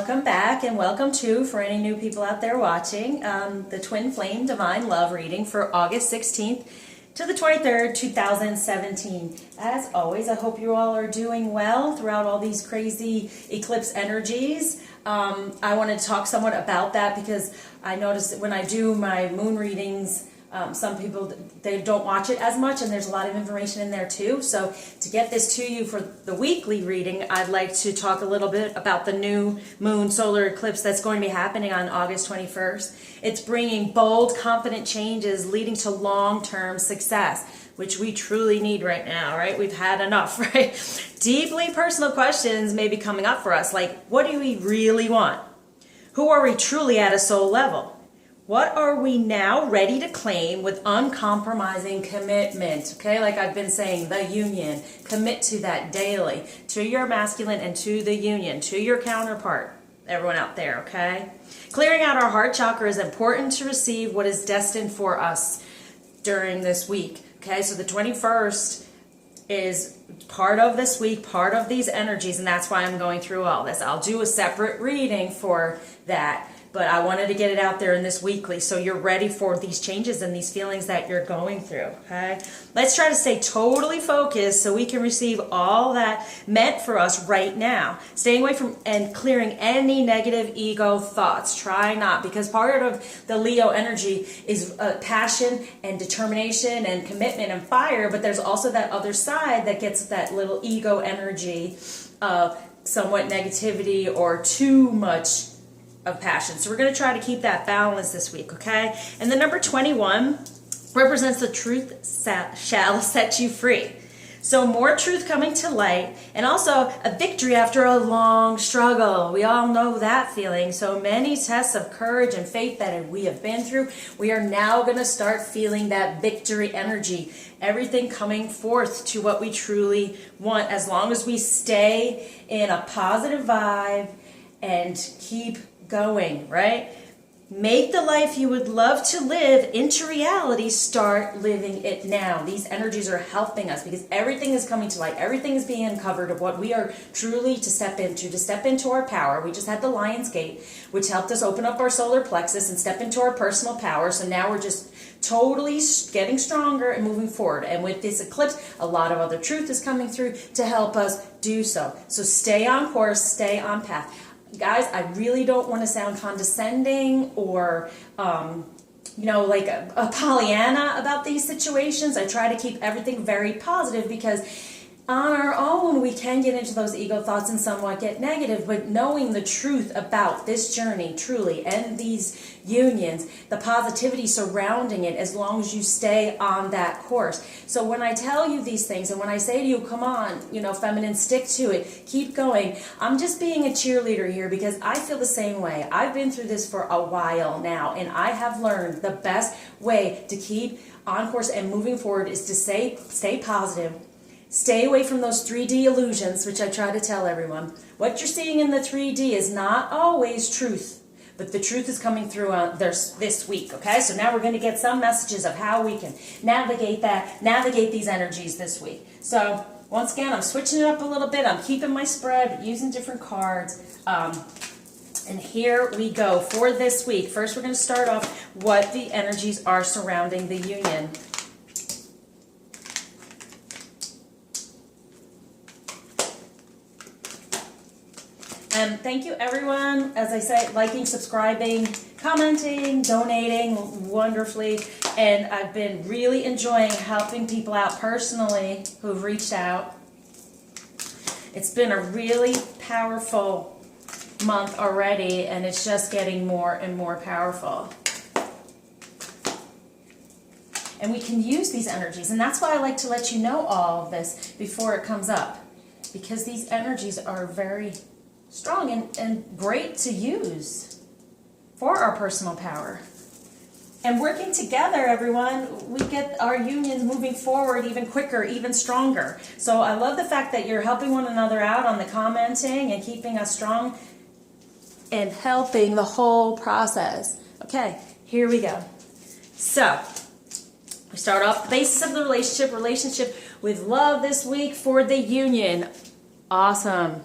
welcome back and welcome to, for any new people out there watching, the Twin Flame Divine Love reading for August 16th to the 23rd, 2017. As always, I hope you all are doing well throughout all these crazy eclipse energies. I wanted to talk somewhat about that because I noticed that when I do my moon readings, some people, they don't watch it as much, and there's a lot of information in there too. So to get this to you for the weekly reading, I'd like to talk a little bit about the new moon solar eclipse that's going to be happening on August 21st. It's bringing bold, confident changes leading to long-term success, which we truly need right now, right? We've had enough, right? Deeply personal questions may be coming up for us, like, what do we really want? Who are we truly at a soul level? What are we now ready to claim with uncompromising commitment? Okay, like I've been saying, the union. Commit to that daily, to your masculine and to the union, to your counterpart, everyone out there, okay? Clearing out our heart chakra is important to receive what is destined for us during this week. Okay, so the 21st is part of this week, part of these energies, and that's why I'm going through all this. I'll do a separate reading for that. But I wanted to get it out there in this weekly so you're ready for these changes and these feelings that you're going through, okay? Let's try to stay totally focused so we can receive all that meant for us right now. Staying away from and clearing any negative ego thoughts. Try not, because part of the Leo energy is passion and determination and commitment and fire, but there's also that other side that gets that little ego energy of somewhat negativity or too much of passion. So we're going to try to keep that balance this week, okay? And the number 21 represents the truth shall set you free. So more truth coming to light, and also a victory after a long struggle. We all know that feeling. So many tests of courage and faith that we have been through. We are now going to start feeling that victory energy. Everything coming forth to what we truly want, as long as we stay in a positive vibe and keep going, right? Make the life you would love to live into reality. Start living it now. These energies are helping us because everything is coming to light. Everything is being uncovered of what we are truly to step into our power. We just had the Lion's Gate, which helped us open up our solar plexus and step into our personal power. So now we're just totally getting stronger and moving forward. And with this eclipse, a lot of other truth is coming through to help us do so. So stay on course, stay on path. Guys, I really don't want to sound condescending or, like a Pollyanna about these situations. I try to keep everything very positive because on our own, we can get into those ego thoughts and somewhat get negative, but knowing the truth about this journey truly and these unions, the positivity surrounding it, as long as you stay on that course. So when I tell you these things and when I say to you, come on, feminine, stick to it, keep going, I'm just being a cheerleader here because I feel the same way. I've been through this for a while now, and I have learned the best way to keep on course and moving forward is to stay positive. Stay away from those 3D illusions, which I try to tell everyone. What you're seeing in the 3D is not always truth, but the truth is coming through this week, okay? So now we're going to get some messages of how we can navigate these energies this week. So once again, I'm switching it up a little bit. I'm keeping my spread, using different cards. And here we go for this week. First, we're going to start off what the energies are surrounding the union. And thank you everyone, as I said, liking, subscribing, commenting, donating wonderfully. And I've been really enjoying helping people out personally who've reached out. It's been a really powerful month already, and it's just getting more and more powerful. And we can use these energies, and that's why I like to let you know all of this before it comes up, because these energies are very strong and great to use for our personal power. And working together, everyone, we get our unions moving forward even quicker, even stronger. So I love the fact that you're helping one another out on the commenting and keeping us strong and helping the whole process. Okay, here we go. So we start off the basis of the relationship with love this week for the union. Awesome.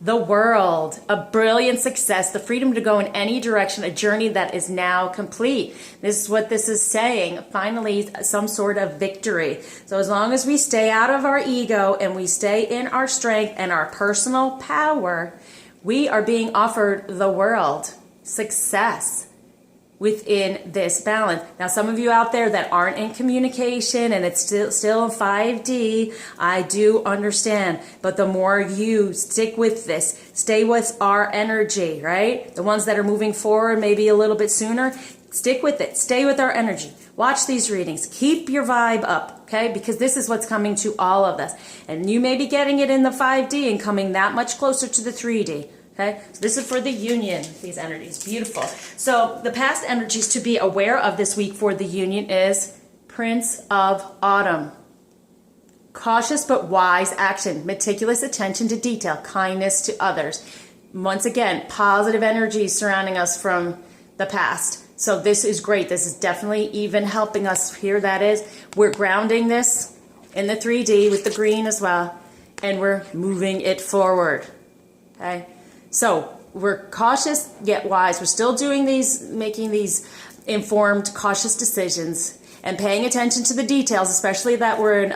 the world, a brilliant success, the freedom to go in any direction, a journey that is now complete. This is what this is saying. Finally, some sort of victory. So as long as we stay out of our ego and we stay in our strength and our personal power, we are being offered the world, success within this balance. Now, some of you out there that aren't in communication and it's still 5D, I do understand. But the more you stick with this, stay with our energy, right? The ones that are moving forward maybe a little bit sooner, stick with it. Stay with our energy. Watch these readings. Keep your vibe up, okay? Because this is what's coming to all of us. And you may be getting it in the 5D and coming that much closer to the 3D. Okay, so this is for the union, these energies. Beautiful. So the past energies to be aware of this week for the union is Prince of Autumn. Cautious but wise action, meticulous attention to detail, kindness to others. Once again, positive energies surrounding us from the past. So this is great. This is definitely even helping us here. That is, we're grounding this in the 3D with the green as well, and we're moving it forward. Okay. So we're cautious yet wise. We're still doing these, making these informed, cautious decisions and paying attention to the details, especially that we're in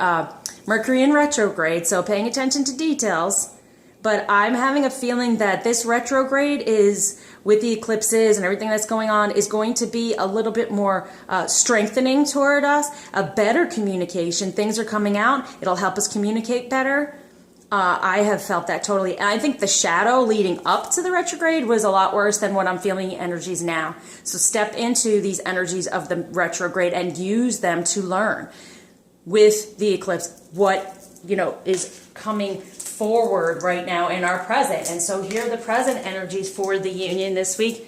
Mercury in retrograde. So paying attention to details. But I'm having a feeling that this retrograde is, with the eclipses and everything that's going on, is going to be a little bit more strengthening toward us, a better communication. Things are coming out. It'll help us communicate better. I have felt that totally. And I think the shadow leading up to the retrograde was a lot worse than what I'm feeling energies now. So step into these energies of the retrograde and use them to learn with the eclipse what, is coming forward right now in our present. And so here are the present energies for the union this week.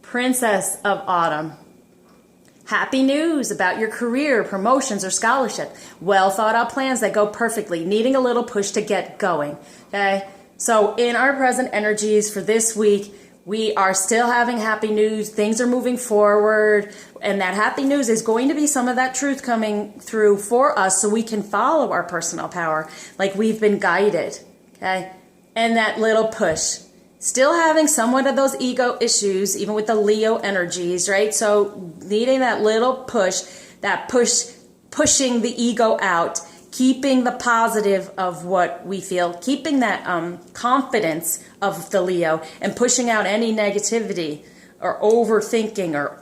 Princess of Autumn. Happy news about your career, promotions, or scholarship. Well thought out plans that go perfectly, needing a little push to get going. Okay? So in our present energies for this week, we are still having happy news. Things are moving forward. And that happy news is going to be some of that truth coming through for us so we can follow our personal power like we've been guided. Okay? And that little push. Still having somewhat of those ego issues, even with the Leo energies, right? So needing that little push, pushing the ego out, keeping the positive of what we feel, keeping that confidence of the Leo, and pushing out any negativity or overthinking or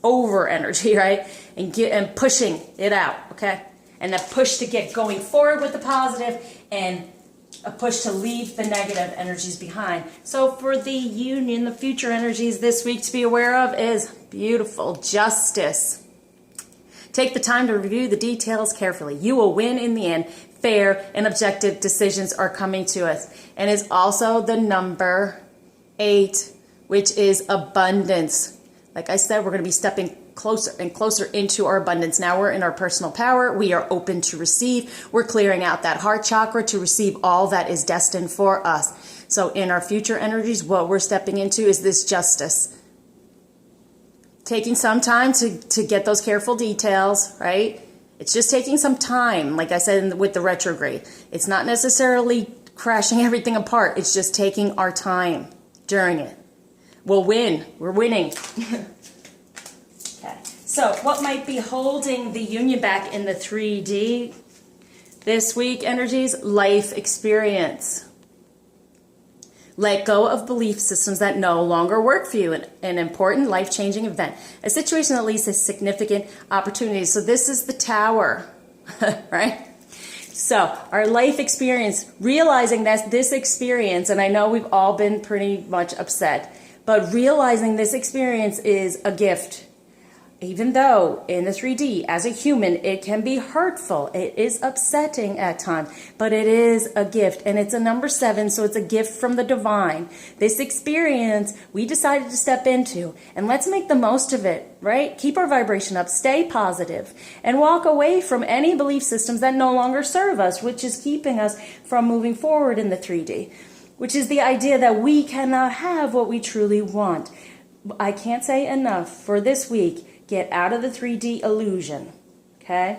over energy, right? And pushing it out, okay? And that push to get going forward with the positive, and a push to leave the negative energies behind. So for the union, the future energies this week to be aware of is beautiful justice. Take the time to review the details carefully. You will win in the end. Fair and objective decisions are coming to us. And it's also the number 8, which is abundance. Like I said, we're going to be stepping closer and closer into our abundance. Now we're in our personal power. We are open to receive. We're clearing out that heart chakra to receive all that is destined for us. So in our future energies, what we're stepping into is this justice. Taking some time to get those careful details, right? It's just taking some time, like I said with the retrograde. It's not necessarily crashing everything apart. It's just taking our time during it. We'll win. We're winning. Okay. So what might be holding the union back in the 3D this week energies? Life experience. Let go of belief systems that no longer work for you. An important life-changing event. A situation that leads to significant opportunities. So this is the Tower, right? So our life experience, realizing that this experience, and I know we've all been pretty much upset, but realizing this experience is a gift. Even though in the 3D, as a human, it can be hurtful. It is upsetting at times, but it is a gift. And it's a number 7, so it's a gift from the divine. This experience we decided to step into, and let's make the most of it, right? Keep our vibration up, stay positive, and walk away from any belief systems that no longer serve us, which is keeping us from moving forward in the 3D, which is the idea that we cannot have what we truly want. I can't say enough for this week. Get out of the 3D illusion, okay?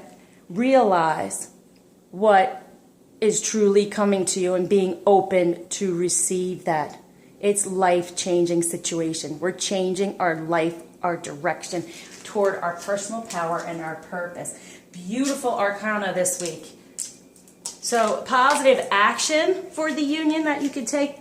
Realize what is truly coming to you and being open to receive that. It's life-changing situation. We're changing our life, our direction toward our personal power and our purpose. Beautiful arcana this week. So positive action for the union that you could take.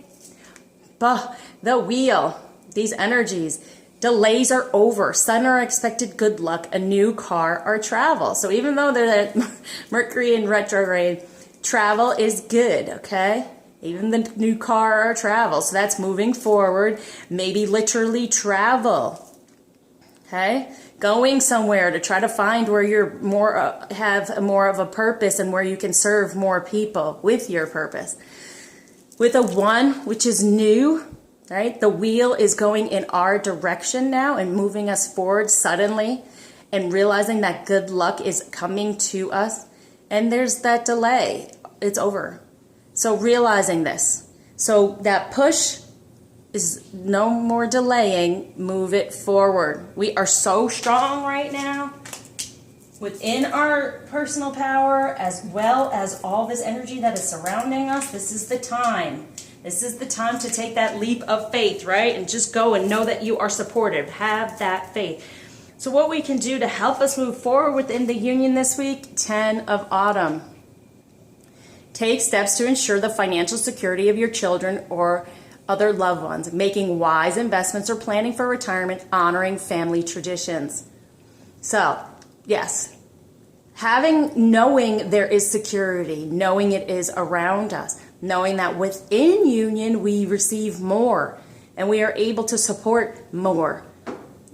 The wheel, these energies. Delays are over. Sudden or expected good luck, a new car or travel. So even though there's that Mercury in retrograde, travel is good, okay? Even the new car or travel. So that's moving forward. Maybe literally travel. Okay? Going somewhere to try to find where you're have more of a purpose and where you can serve more people with your purpose. With a 1, which is new, right? The wheel is going in our direction now and moving us forward suddenly and realizing that good luck is coming to us. And there's that delay. It's over. So realizing this. So that push is no more delaying. Move it forward. We are so strong right now within our personal power as well as all this energy that is surrounding us. This is the time. This is the time to take that leap of faith, right? And just go and know that you are supported. Have that faith. So what we can do to help us move forward within the union this week, 10 of Autumn. Take steps to ensure the financial security of your children or other loved ones, making wise investments or planning for retirement, honoring family traditions. So, yes, knowing there is security, knowing it is around us, knowing that within union we receive more and we are able to support more.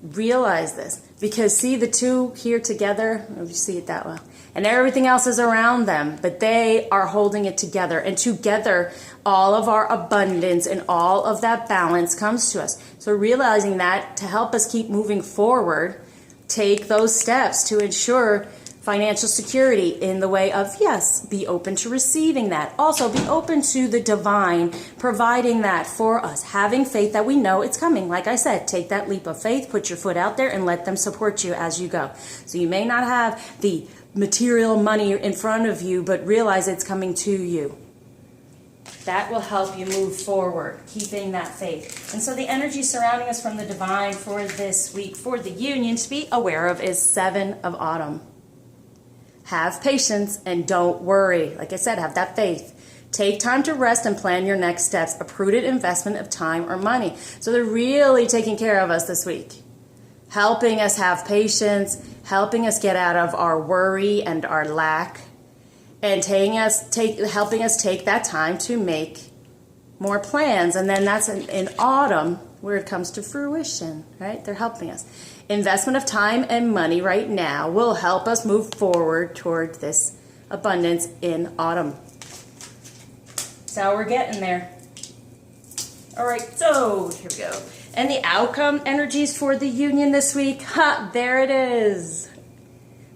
Realize this, because see the two here together, if you see it that well, and everything else is around them, but they are holding it together, and together all of our abundance and all of that balance comes to us. So realizing that to help us keep moving forward, take those steps to ensure financial security in the way of, yes, be open to receiving that. Also, be open to the divine providing that for us. Having faith that we know it's coming. Like I said, take that leap of faith, put your foot out there, and let them support you as you go. So you may not have the material money in front of you, but realize it's coming to you. That will help you move forward, keeping that faith. And so the energy surrounding us from the divine for this week, for the union, to be aware of is 7 of Autumn. Have patience and don't worry. Like I said, have that faith. Take time to rest and plan your next steps. A prudent investment of time or money. So they're really taking care of us this week. Helping us have patience, helping us get out of our worry and our lack, and helping us take that time to make more plans. And then that's in autumn where it comes to fruition, right? They're helping us. Investment of time and money right now will help us move forward toward this abundance in autumn. So we're getting there. All right, so here we go. And the outcome energies for the union this week, there it is.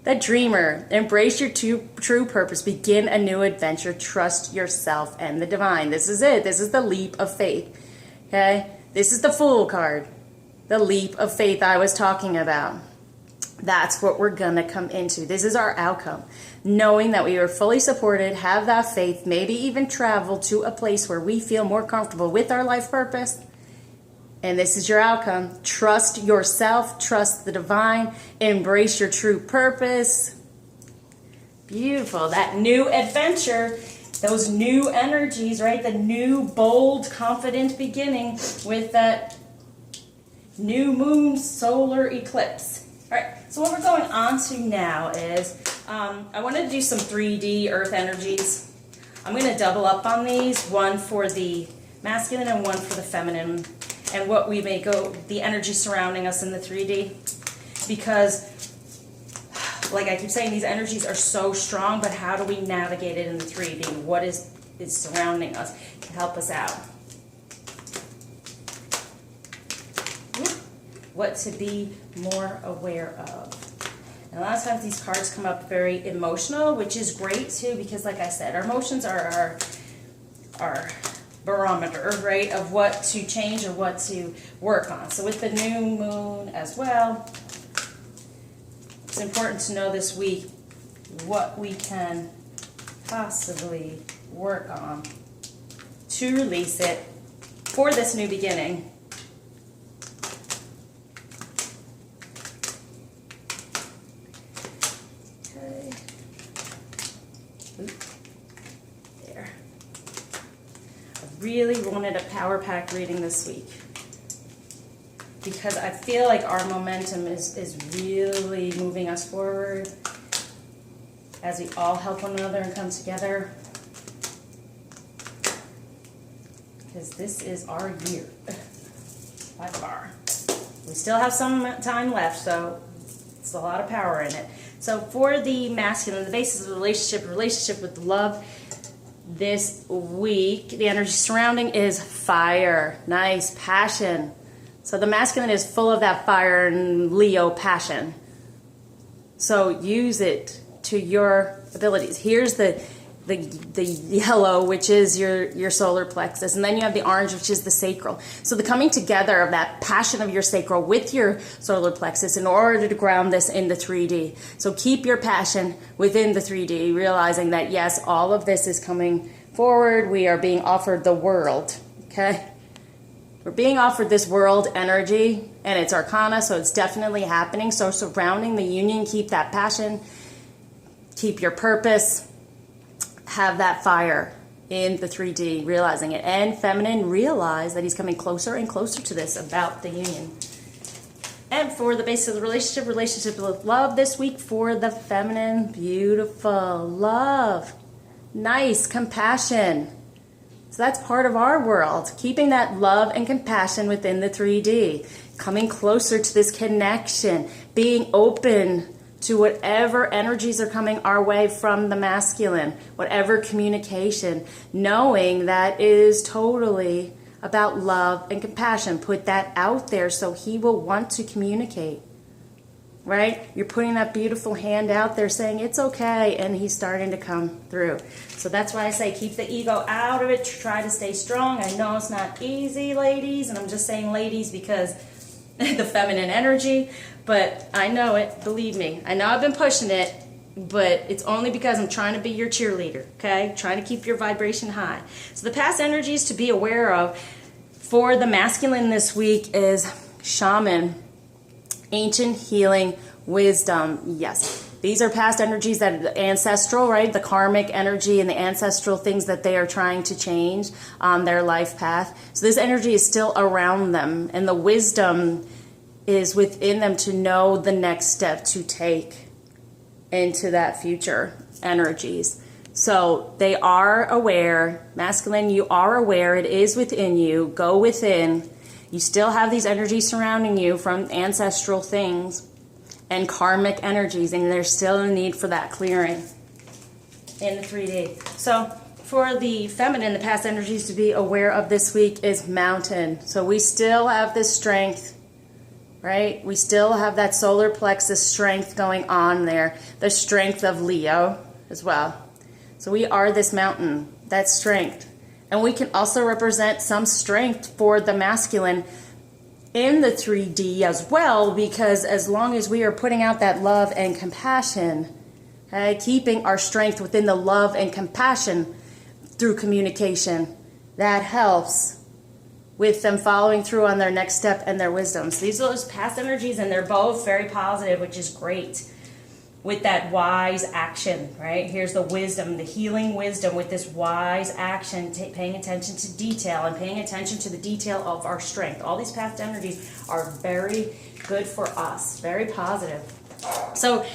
The dreamer, embrace your true purpose, begin a new adventure, trust yourself and the divine. This is it. This is the leap of faith, okay? This is the Fool card, the leap of faith I was talking about. That's what we're going to come into. This is our outcome. Knowing that we are fully supported, have that faith, maybe even travel to a place where we feel more comfortable with our life purpose. And this is your outcome. Trust yourself, trust the divine, embrace your true purpose. Beautiful. That new adventure, those new energies, right? The new, bold, confident beginning with that new moon solar eclipse. All right, so what we're going on to now is I want to do some 3D earth energies. I'm going to double up on these, one for the masculine and one for the feminine, and what we may go, the energy surrounding us in the 3D, because like I keep saying, these energies are so strong, but how do we navigate it in the 3D? What is surrounding us to help us out? What to be more aware of. And a lot of times these cards come up very emotional, which is great too, because like I said, our emotions are our barometer, right, of what to change or what to work on. So with the new moon as well, it's important to know this week what we can possibly work on to release it for this new beginning. Okay. There. I really wanted a power pack reading this week because I feel like our momentum is really moving us forward as we all help one another and come together. Because this is our year, by far. We still have some time left, so it's a lot of power in it. So for the masculine, the basis of the relationship with love this week, the energy surrounding is fire. Nice, passion. So the masculine is full of that fire and Leo passion. So use it to your abilities. Here's the yellow, which is your solar plexus, and then you have the orange, which is the sacral. So the coming together of that passion of your sacral with your solar plexus in order to ground this in the 3D. So keep your passion within the 3D, realizing that yes, all of this is coming forward. We are being offered the world, okay? We're being offered this world energy, and it's arcana, so it's definitely happening. So surrounding the union, keep that passion, keep your purpose, have that fire in the 3D, realizing it. And feminine, realize that he's coming closer and closer to this about the union. And for the basis of the relationship with love this week for the feminine, beautiful love, nice, compassion. So that's part of our world, keeping that love and compassion within the 3D, coming closer to this connection, being open to whatever energies are coming our way from the masculine, whatever communication, knowing that it is totally about love and compassion. Put that out there so he will want to communicate, right? You're putting that beautiful hand out there saying it's okay, and he's starting to come through. So that's why I say keep the ego out of it, try to stay strong. I know it's not easy, ladies, and I'm just saying ladies because the feminine energy, but I know it, believe me. I know I've been pushing it, but it's only because I'm trying to be your cheerleader, okay? Trying to keep your vibration high. So the past energies to be aware of for the masculine this week is shaman, ancient healing, wisdom. Yes, these are past energies that are ancestral, right? The karmic energy and the ancestral things that they are trying to change on their life path. So this energy is still around them, and the wisdom is within them to know the next step to take into that future energies. So they are aware. Masculine, you are aware. It is within you. Go within. You still have these energies surrounding you from ancestral things and karmic energies, and there's still a need for that clearing in the 3D. So for the feminine, the past energies to be aware of this week is mountain. So we still have this strength, right? We still have that solar plexus strength going on there, the strength of Leo as well. So we are this mountain, that strength. And we can also represent some strength for the masculine in the 3D as well, because as long as we are putting out that love and compassion, okay, keeping our strength within the love and compassion through communication, that helps with them following through on their next step and their wisdom. So these are those past energies, and they're both very positive, which is great. With that wise action, right? Here's the wisdom, the healing wisdom with this wise action, paying attention to detail and paying attention to the detail of our strength. All these past energies are very good for us, very positive. So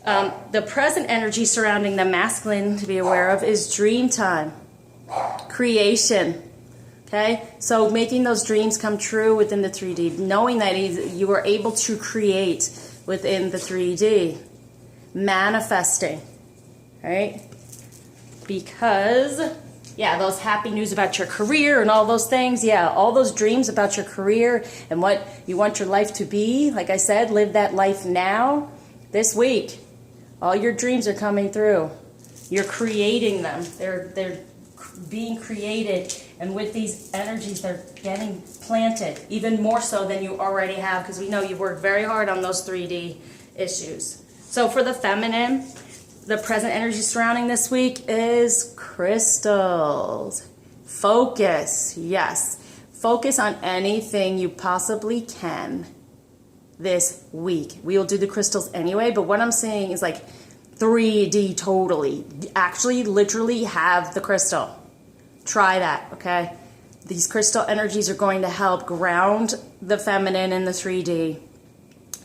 the present energy surrounding the masculine to be aware of is dream time, creation. Okay, so making those dreams come true within the 3D, knowing that you are able to create within the 3D. Manifesting, right? Because, yeah, those happy news about your career and all those things, yeah, all those dreams about your career and what you want your life to be, like I said, live that life now. This week, all your dreams are coming through. You're creating them. They're being created, and with these energies, they're getting planted, even more so than you already have, because we know you've worked very hard on those 3D issues. So for the feminine, the present energy surrounding this week is crystals. Focus, yes. Focus on anything you possibly can this week. We will do the crystals anyway, but what I'm saying is like 3D totally. Actually, literally have the crystal. Try that, okay? These crystal energies are going to help ground the feminine in the 3D.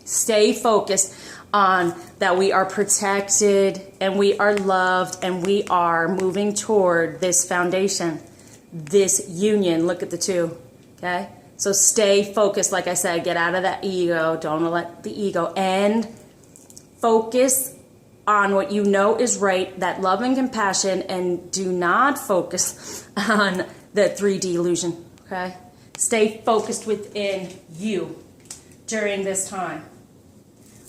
Stay focused on that we are protected and we are loved and we are moving toward this foundation, this union. Look at the two, okay? So stay focused, like I said, get out of that ego. Don't let the ego, and focus on what you know is right, that love and compassion, and do not focus on the 3D illusion, okay? Stay focused within you during this time.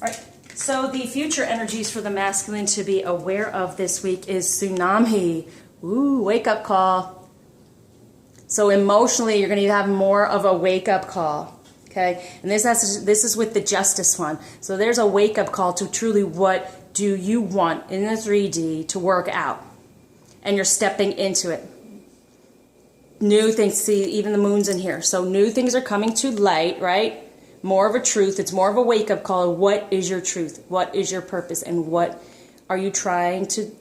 All right, so the future energies for the masculine to be aware of this week is tsunami. Ooh, wake up call. So emotionally, you're going to have more of a wake up call, okay? And this is with the justice one. So there's a wake up call to truly what do you want in the 3D to work out, and you're stepping into it. New things, see, even the moon's in here. So new things are coming to light, right? More of a truth. It's more of a wake-up call. What is your truth? What is your purpose? And what are you trying to,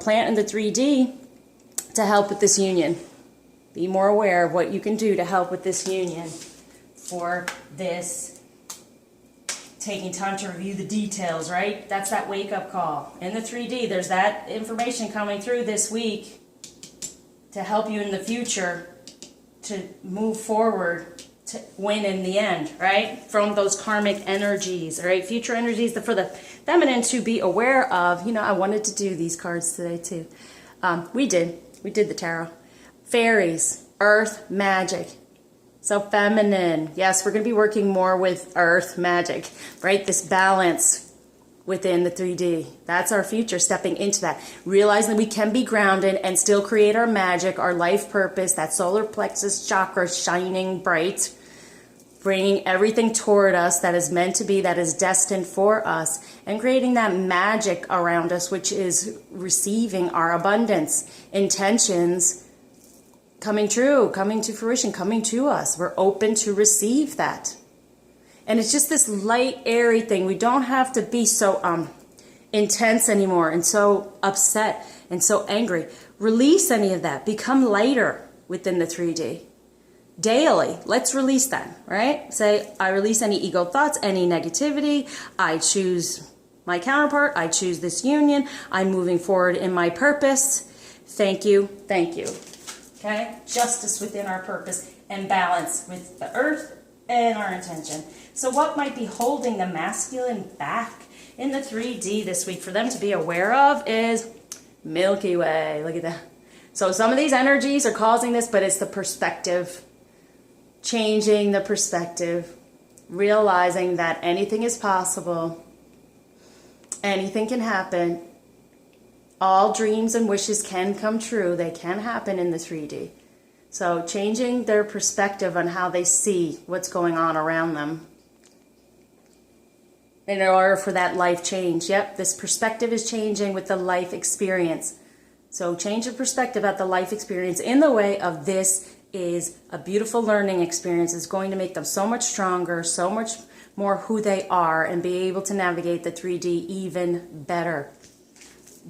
plant in the 3D to help with this union? Be more aware of what you can do to help with this union for this. Taking time to review the details, right? That's that wake-up call. In the 3D, there's that information coming through this week to help you in the future to move forward, to win in the end, right? From those karmic energies, right? Future energies for the feminine to be aware of. I wanted to do these cards today too. We did the tarot. Fairies, earth, magic. So feminine, yes, we're going to be working more with earth magic, right? This balance within the 3D. That's our future, stepping into that. Realizing that we can be grounded and still create our magic, our life purpose, that solar plexus chakra shining bright, bringing everything toward us that is meant to be, that is destined for us, and creating that magic around us, which is receiving our abundance, intentions, coming true, coming to fruition, coming to us. We're open to receive that. And it's just this light, airy thing. We don't have to be so intense anymore and so upset and so angry. Release any of that. Become lighter within the 3D. Daily, let's release that, right? Say, I release any ego thoughts, any negativity. I choose my counterpart. I choose this union. I'm moving forward in my purpose. Thank you. Thank you. Okay? Justice within our purpose and balance with the earth and our intention. So what might be holding the masculine back in the 3D this week for them to be aware of is Milky Way. Look at that. So some of these energies are causing this, but it's the perspective. Changing the perspective. Realizing that anything is possible. Anything can happen. All dreams and wishes can come true. They can happen in the 3D. So changing their perspective on how they see what's going on around them in order for that life change. Yep, this perspective is changing with the life experience. So change your perspective at the life experience in the way of this is a beautiful learning experience. It's going to make them so much stronger, so much more who they are, and be able to navigate the 3D even better.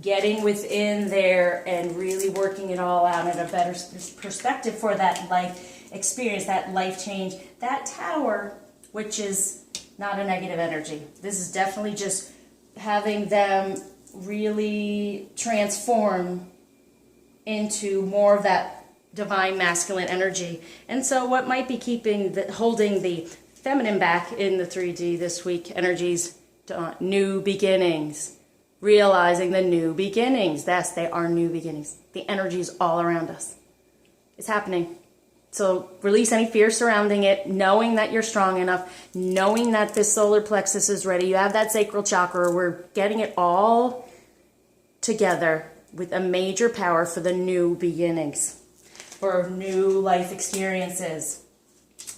Getting within there and really working it all out in a better perspective for that life experience, that life change, that tower, which is not a negative energy. This is definitely just having them really transform into more of that divine masculine energy. And so what might be holding the feminine back in the 3D this week, energies, new beginnings. Realizing the new beginnings. Yes, they are new beginnings. The energy is all around us. It's happening. So release any fear surrounding it, knowing that you're strong enough, knowing that this solar plexus is ready. You have that sacral chakra. We're getting it all together with a major power for the new beginnings, for new life experiences.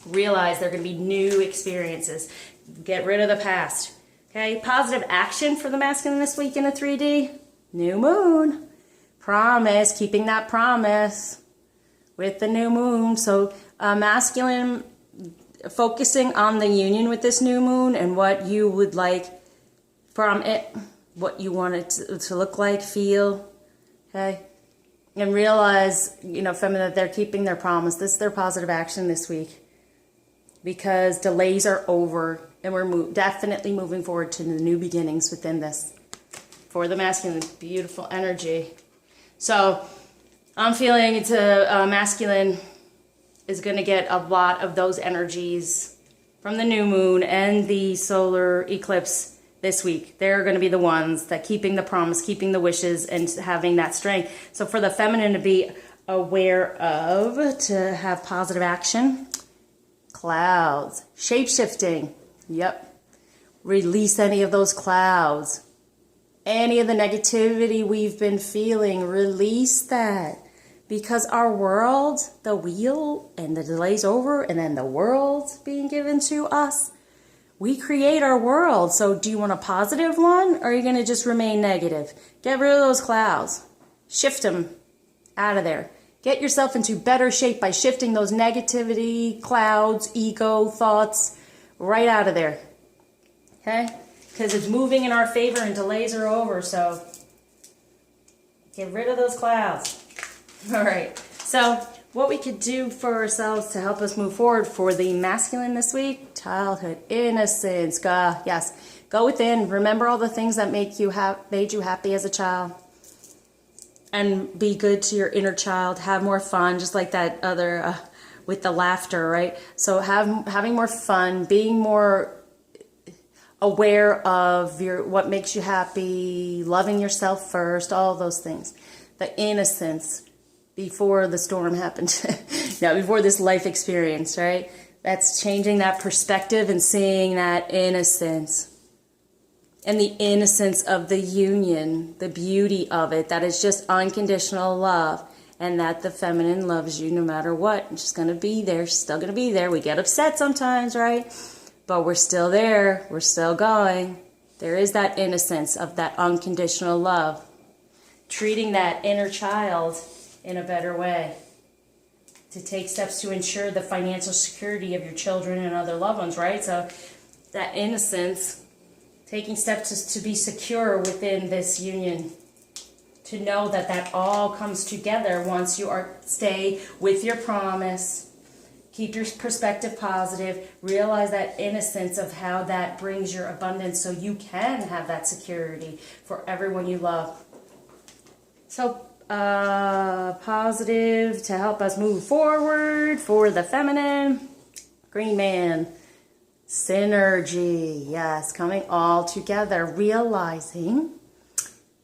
Realize there are going to be new experiences. Get rid of the past. Okay, positive action for the masculine this week in a 3D. New moon. Promise, keeping that promise with the new moon. So masculine, focusing on the union with this new moon and what you would like from it, what you want it to look like, feel, okay? And realize, you know, feminine, that they're keeping their promise. This is their positive action this week. Because delays are over and we're definitely moving forward to the new beginnings within this. For the masculine, beautiful energy. So I'm feeling it's a masculine is going to get a lot of those energies from the new moon and the solar eclipse this week. They're going to be the ones that keeping the promise, keeping the wishes, and having that strength. So for the feminine to be aware of, to have positive action, clouds, shape-shifting, yep. Release any of those clouds. Any of the negativity we've been feeling, release that. Because our world, the wheel and the delay's over, and then the world's being given to us. We create our world. So do you want a positive one, or are you going to just remain negative? Get rid of those clouds. Shift them out of there. Get yourself into better shape by shifting those negativity, clouds, ego, thoughts, right out of there. Okay? Because it's moving in our favor and delays are over, so get rid of those clouds. All right, so what we could do for ourselves to help us move forward for the masculine this week, childhood, innocence, yes, go within. Remember all the things that made you happy as a child. And be good to your inner child. Have more fun, just like that other, with the laughter, right? So having more fun, being more aware of what makes you happy, loving yourself first, all those things. The innocence before the storm happened. No, before this life experience, right? That's changing that perspective and seeing that innocence. And the innocence of the union, the beauty of it, that is just unconditional love. And that the feminine loves you no matter what. It's just going to be there, still going to be there. We get upset sometimes, right? But we're still there. We're still going. There is that innocence of that unconditional love. Treating that inner child in a better way. To take steps to ensure the financial security of your children and other loved ones, right? So that innocence, taking steps to be secure within this union. To know that that all comes together once you stay with your promise. Keep your perspective positive. Realize that innocence of how that brings your abundance so you can have that security for everyone you love. So, positive to help us move forward for the feminine. Green man. Synergy. Yes, coming all together. Realizing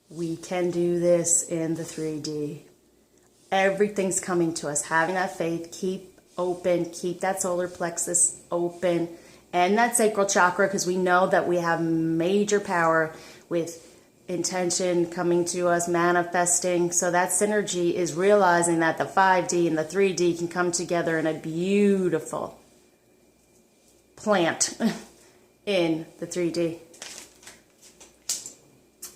we can do this in the 3D. Everything's coming to us. Having that faith. Keep open, keep that solar plexus open, and that sacral chakra, because we know that we have major power with intention coming to us, manifesting. So that synergy is realizing that the 5D and the 3D can come together in a beautiful plant in the 3D.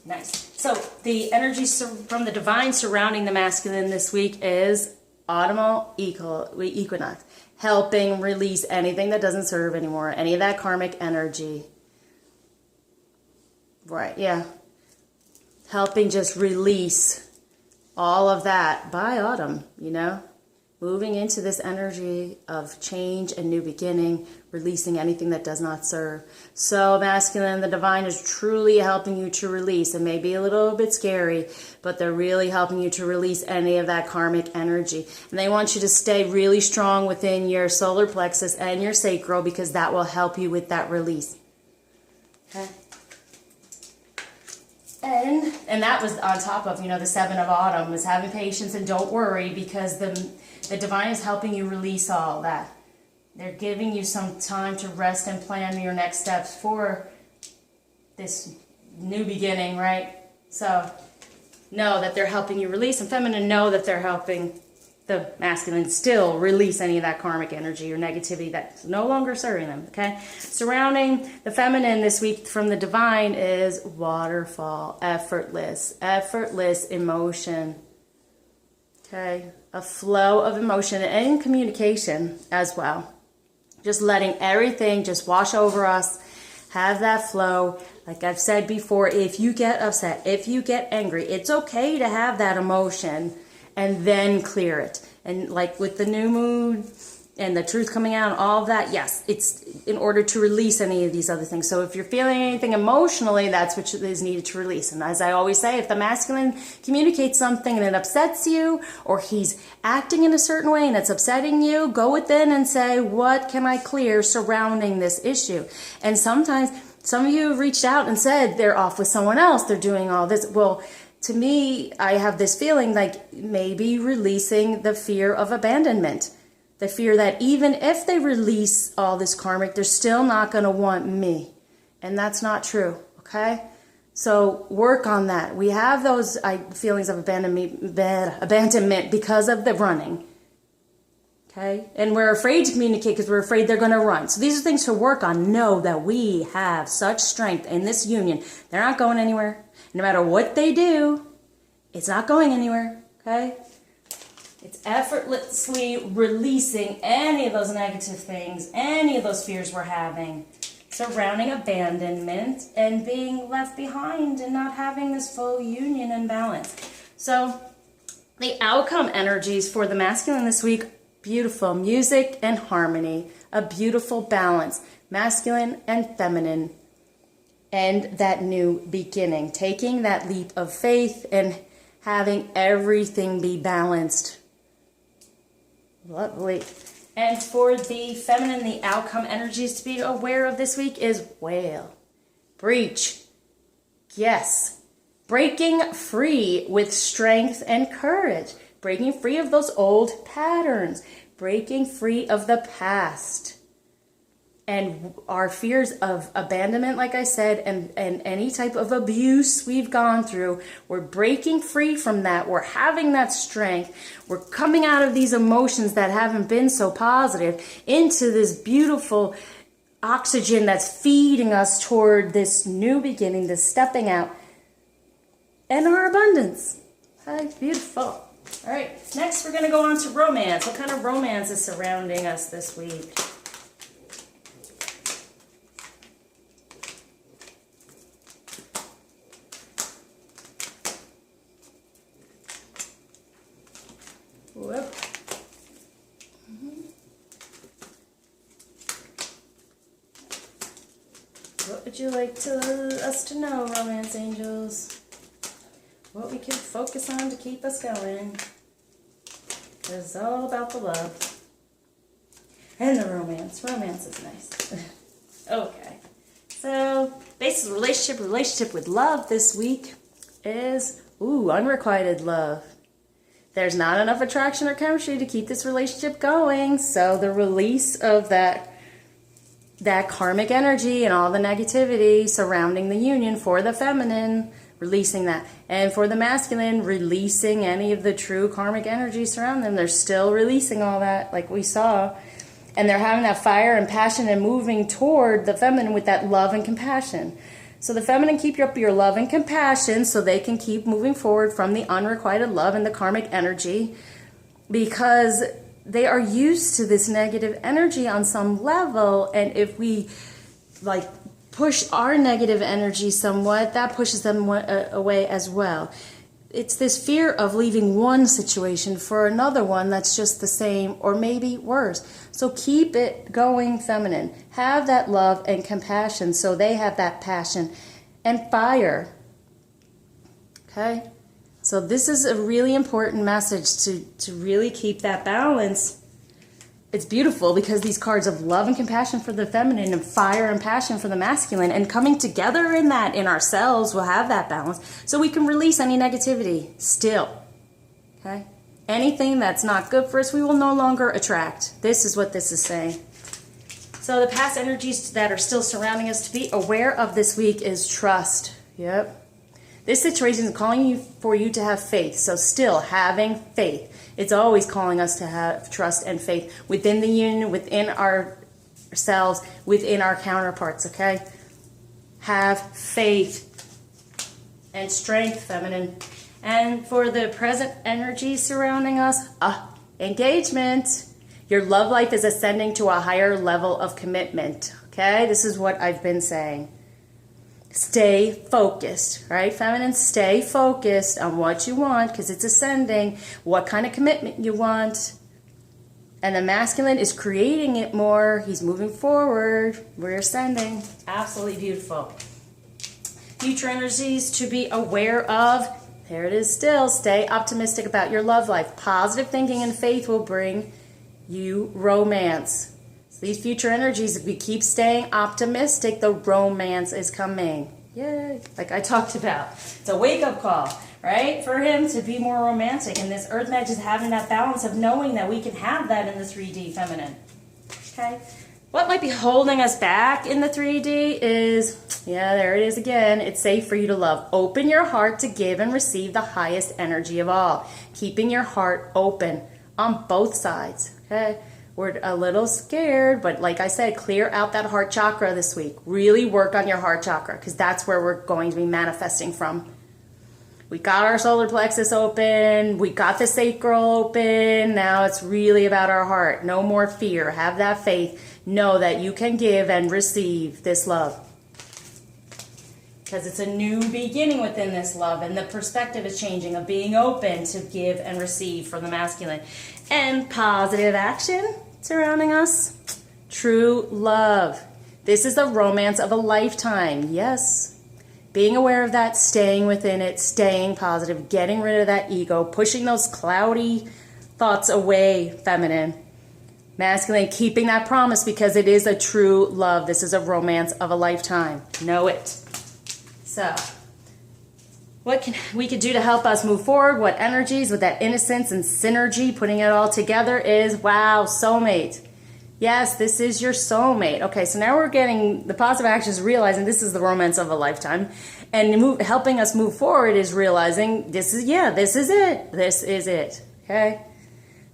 Nice. So the energy from the divine surrounding the masculine this week is autumnal equinox, helping release anything that doesn't serve anymore, any of that karmic energy. Right, yeah. Helping just release all of that by autumn, you know. Moving into this energy of change and new beginning, releasing anything that does not serve. So masculine, the divine is truly helping you to release. It may be a little bit scary, but they're really helping you to release any of that karmic energy. And they want you to stay really strong within your solar plexus and your sacral, because that will help you with that release. Okay. And that was on top of, you know, the 7 of autumn is having patience and don't worry, because the divine is helping you release all that. They're giving you some time to rest and plan your next steps for this new beginning, right? So know that they're helping you release, and feminine know that they're helping the masculine still release any of that karmic energy or negativity that's no longer serving them, okay? Surrounding the feminine this week from the divine is waterfall, effortless emotion, okay? A flow of emotion and communication as well. Just letting everything just wash over us, have that flow. Like I've said before, if you get upset, if you get angry, it's okay to have that emotion and then clear it. And like with the new moon and the truth coming out and all of that, yes, it's in order to release any of these other things. So if you're feeling anything emotionally, that's what is needed to release. And as I always say, if the masculine communicates something and it upsets you, or he's acting in a certain way and it's upsetting you, go within and say, what can I clear surrounding this issue? And sometimes some of you have reached out and said they're off with someone else, they're doing all this. Well, to me, I have this feeling like maybe releasing the fear of abandonment. The fear that even if they release all this karmic, they're still not going to want me. And that's not true, okay? So work on that. We have those feelings of abandonment because of the running, okay? And we're afraid to communicate because we're afraid they're going to run. So these are things to work on. Know that we have such strength in this union. They're not going anywhere. No matter what they do, it's not going anywhere, okay? It's effortlessly releasing any of those negative things, any of those fears we're having, surrounding abandonment and being left behind and not having this full union and balance. So the outcome energies for the masculine this week, beautiful music and harmony, a beautiful balance, masculine and feminine. And that new beginning, taking that leap of faith and having everything be balanced. Lovely. And for the feminine, the outcome energies to be aware of this week is whale, breach, yes, breaking free with strength and courage, breaking free of those old patterns, breaking free of the past. And our fears of abandonment, like I said, and any type of abuse we've gone through, we're breaking free from that. We're having that strength. We're coming out of these emotions that haven't been so positive into this beautiful oxygen that's feeding us toward this new beginning, this stepping out, and our abundance. Okay, beautiful. All right, next we're going to go on to romance. What kind of romance is surrounding us this week? Whoop. What would you like us to know, romance angels? What we can focus on to keep us going? It's all about the love. And the romance. Romance is nice. Okay. So, basis relationship with love this week is, unrequited love. There's not enough attraction or chemistry to keep this relationship going. So the release of that karmic energy and all the negativity surrounding the union for the feminine, releasing that. And for the masculine, releasing any of the true karmic energy surrounding them. They're still releasing all that, like we saw. And they're having that fire and passion and moving toward the feminine with that love and compassion. So the feminine, keep up your love and compassion so they can keep moving forward from the unrequited love and the karmic energy, because they are used to this negative energy on some level. And if we push our negative energy somewhat, that pushes them away as well. It's this fear of leaving one situation for another one that's just the same or maybe worse. So keep it going, feminine. Have that love and compassion so they have that passion and fire. Okay? So this is a really important message to really keep that balance. It's beautiful because these cards of love and compassion for the feminine and fire and passion for the masculine, and coming together in that in ourselves will have that balance so we can release any negativity still. Okay? Anything that's not good for us, we will no longer attract. This is what this is saying. So the past energies that are still surrounding us to be aware of this week is trust. Yep. This situation is calling for you to have faith. So still having faith. It's always calling us to have trust and faith within the union, within ourselves, within our counterparts, okay? Have faith and strength, feminine. And for the present energy surrounding us, engagement. Your love life is ascending to a higher level of commitment, okay? This is what I've been saying. Stay focused, right? Feminine, stay focused on what you want because it's ascending, what kind of commitment you want. And the masculine is creating it more. He's moving forward. We're ascending. Absolutely beautiful. Future energies to be aware of. There it is still. Stay optimistic about your love life. Positive thinking and faith will bring you romance. So these future energies, if we keep staying optimistic, the romance is coming. Yay. Like I talked about. It's a wake-up call, right? For him to be more romantic. And this earth match is having that balance of knowing that we can have that in the 3D feminine. Okay? What might be holding us back in the 3D is, yeah, there it is again. It's safe for you to love. Open your heart to give and receive the highest energy of all. Keeping your heart open on both sides. Okay? We're a little scared, but like I said, clear out that heart chakra this week. Really work on your heart chakra because that's where we're going to be manifesting from. We got our solar plexus open. We got the sacral open. Now it's really about our heart. No more fear. Have that faith. Know that you can give and receive this love. Because it's a new beginning within this love. And the perspective is changing of being open to give and receive from the masculine. And positive action surrounding us. True love. This is the romance of a lifetime. Yes. Being aware of that, staying within it, staying positive, getting rid of that ego, pushing those cloudy thoughts away, feminine. Masculine, keeping that promise because it is a true love. This is a romance of a lifetime. Know it. So, what we could do to help us move forward, what energies with that innocence and synergy, putting it all together is, wow, soulmate. Yes, this is your soulmate. Okay, so now we're getting the positive actions, realizing this is the romance of a lifetime. And helping us move forward is realizing this is it. This is it. Okay?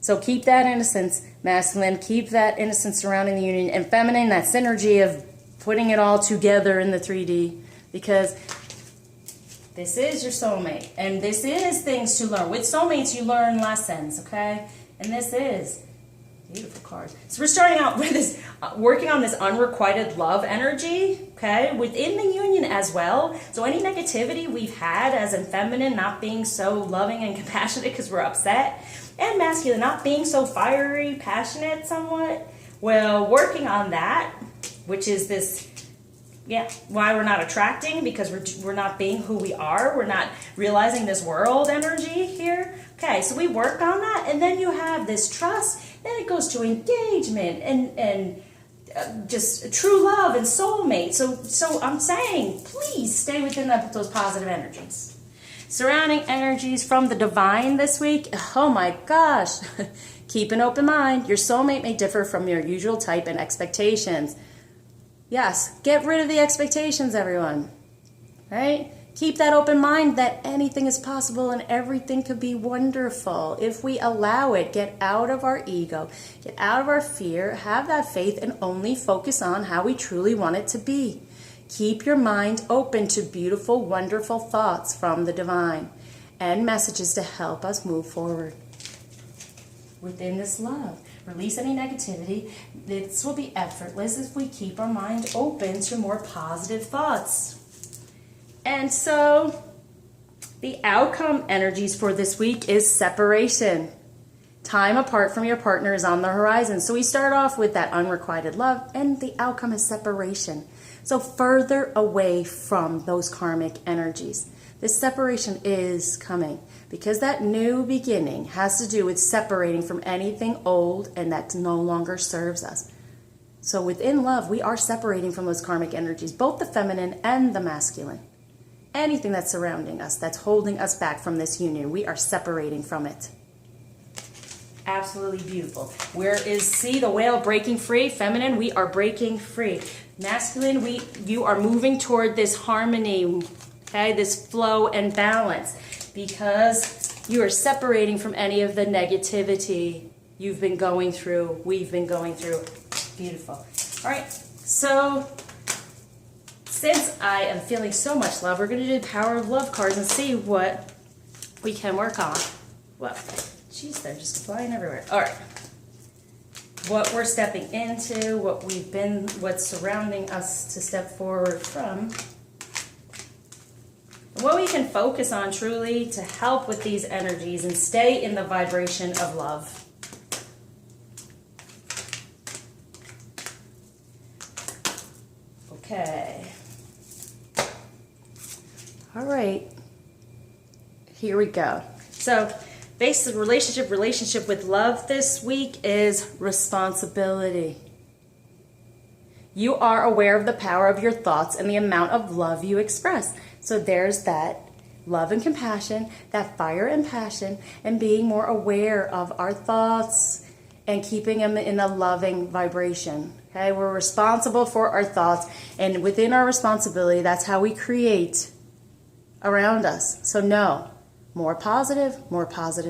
So keep that innocence, masculine. Keep that innocence surrounding the union. And feminine, that synergy of putting it all together in the 3D. Because this is your soulmate. And this is things to learn. With soulmates, you learn lessons. Okay? And this is beautiful card. So we're starting out with this, working on this unrequited love energy, okay, within the union as well. So any negativity we've had as in feminine, not being so loving and compassionate because we're upset, and masculine, not being so fiery, passionate somewhat, well, working on that, which is this, why we're not attracting, because we're not being who we are. We're not realizing this world energy here. Okay, so we work on that, and then you have this trust. Then it goes to engagement and just true love and soulmate. So I'm saying, please stay within those positive energies. Surrounding energies from the divine this week. Oh my gosh. Keep an open mind. Your soulmate may differ from your usual type and expectations. Yes, get rid of the expectations, everyone. Right? Keep that open mind that anything is possible and everything could be wonderful if we allow it. Get out of our ego, get out of our fear, have that faith, and only focus on how we truly want it to be. Keep your mind open to beautiful, wonderful thoughts from the divine and messages to help us move forward within this love. Release any negativity. This will be effortless if we keep our mind open to more positive thoughts. And so, the outcome energies for this week is separation. Time apart from your partner is on the horizon. So we start off with that unrequited love, and the outcome is separation. So further away from those karmic energies. This separation is coming because that new beginning has to do with separating from anything old and that no longer serves us. So within love, we are separating from those karmic energies, both the feminine and the masculine. Anything that's surrounding us, that's holding us back from this union, we are separating from it. Absolutely beautiful. Where is, see the whale breaking free? Feminine, we are breaking free. Masculine, you are moving toward this harmony. Okay, this flow and balance, because you are separating from any of the negativity you've been going through, we've been going through. Beautiful. All right, so since I am feeling so much love, we're going to do the Power of Love cards and see what we can work on. Well, geez, they're just flying everywhere. All right. What we're stepping into, what we've been, what's surrounding us to step forward from. And what we can focus on truly to help with these energies and stay in the vibration of love. Okay. All right. Here we go. So, basic relationship with love this week is responsibility. You are aware of the power of your thoughts and the amount of love you express. So there's that love and compassion, that fire and passion, and being more aware of our thoughts and keeping them in a loving vibration. Okay, we're responsible for our thoughts, and within our responsibility, that's how we create around us. So no, more positive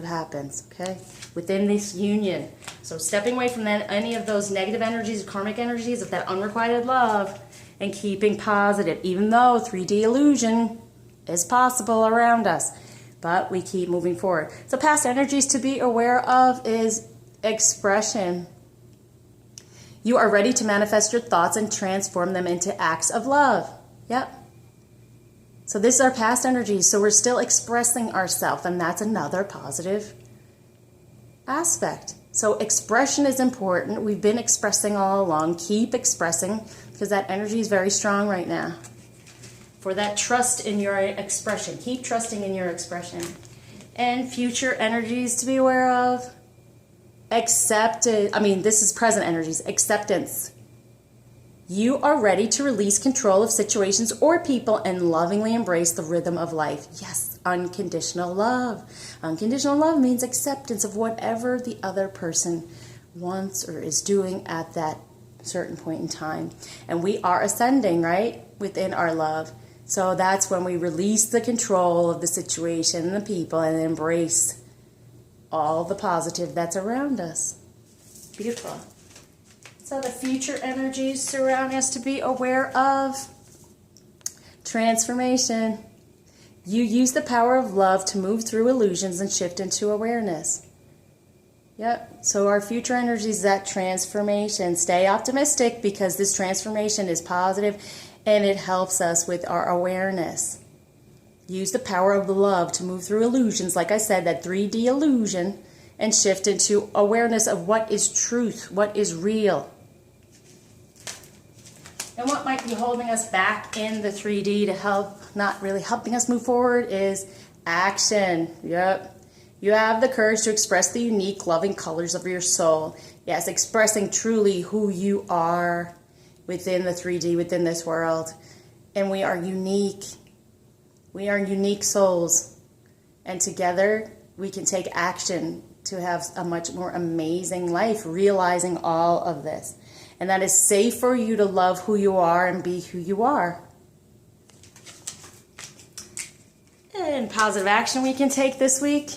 happens, okay, within this union. So stepping away from that, any of those negative energies, karmic energies of that unrequited love, and keeping positive, even though 3D illusion is possible around us, but we keep moving forward. So past energies to be aware of is expression. You are ready to manifest your thoughts and transform them into acts of love. Yep. So this is our past energies, so we're still expressing ourselves, and that's another positive aspect. So expression is important. We've been expressing all along. Keep expressing, because that energy is very strong right now. For that trust in your expression. Keep trusting in your expression. And future energies to be aware of. This is present energies. Acceptance. You are ready to release control of situations or people and lovingly embrace the rhythm of life. Yes, unconditional love. Unconditional love means acceptance of whatever the other person wants or is doing at that certain point in time. And we are ascending, right, within our love. So that's when we release the control of the situation and the people and embrace all the positive that's around us. Beautiful. So the future energies surrounding us to be aware of. Transformation. You use the power of love to move through illusions and shift into awareness. Yep. So our future energies, that transformation. Stay optimistic, because this transformation is positive and it helps us with our awareness. Use the power of the love to move through illusions, like I said, that 3D illusion, and shift into awareness of what is truth, what is real. And what might be holding us back in the 3D to help, not really helping us move forward, is action. Yep. You have the courage to express the unique, loving colors of your soul. Yes, expressing truly who you are within the 3D, within this world. And we are unique. We are unique souls. And together, we can take action to have a much more amazing life, realizing all of this. And that is safe for you to love who you are and be who you are. And positive action we can take this week.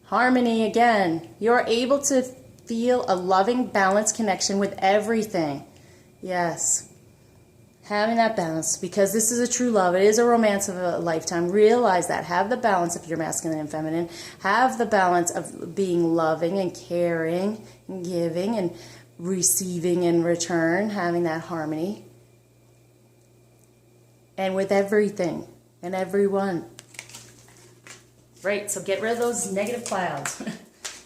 Harmony again. You're able to feel a loving, balanced connection with everything. Yes. Having that balance, because this is a true love. It is a romance of a lifetime. Realize that. Have the balance of your masculine and feminine. Have the balance of being loving and caring and giving and receiving in return. Having that harmony. And with everything and everyone. Right, so get rid of those negative clouds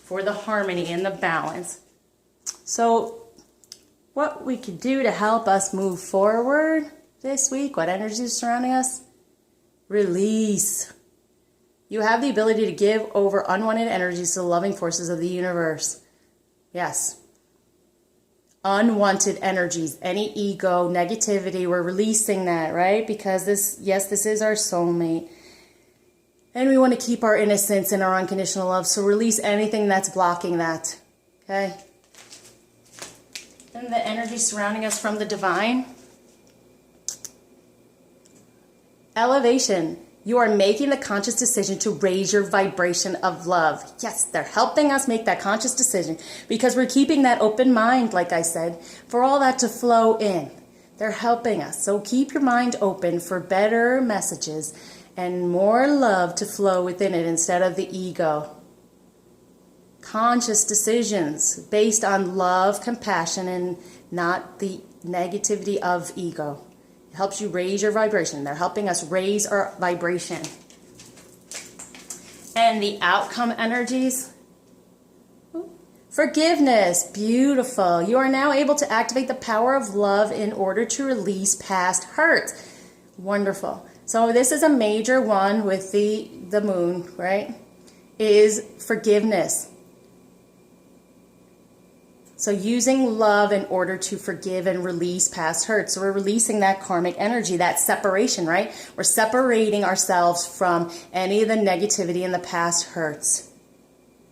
for the harmony and the balance. So what we can do to help us move forward this week, what energies are surrounding us? Release. You have the ability to give over unwanted energies to the loving forces of the universe. Yes. Unwanted energies, any ego, negativity, we're releasing that, right? Because this is our soulmate. And we want to keep our innocence and our unconditional love. So release anything that's blocking that. Okay? And the energy surrounding us from the divine. elevation. You are making the conscious decision to raise your vibration of love. Yes, they're helping us make that conscious decision because we're keeping that open mind, like I said, for all that to flow in. They're helping us. So keep your mind open for better messages and more love to flow within it instead of the ego. Conscious decisions based on love, compassion, and not the negativity of ego. It helps you raise your vibration. They're helping us raise our vibration. And the outcome energies. Forgiveness. Beautiful. You are now able to activate the power of love in order to release past hurts. Wonderful. So this is a major one with the moon, right? Is forgiveness. So using love in order to forgive and release past hurts. So we're releasing that karmic energy, that separation, right? We're separating ourselves from any of the negativity in the past hurts.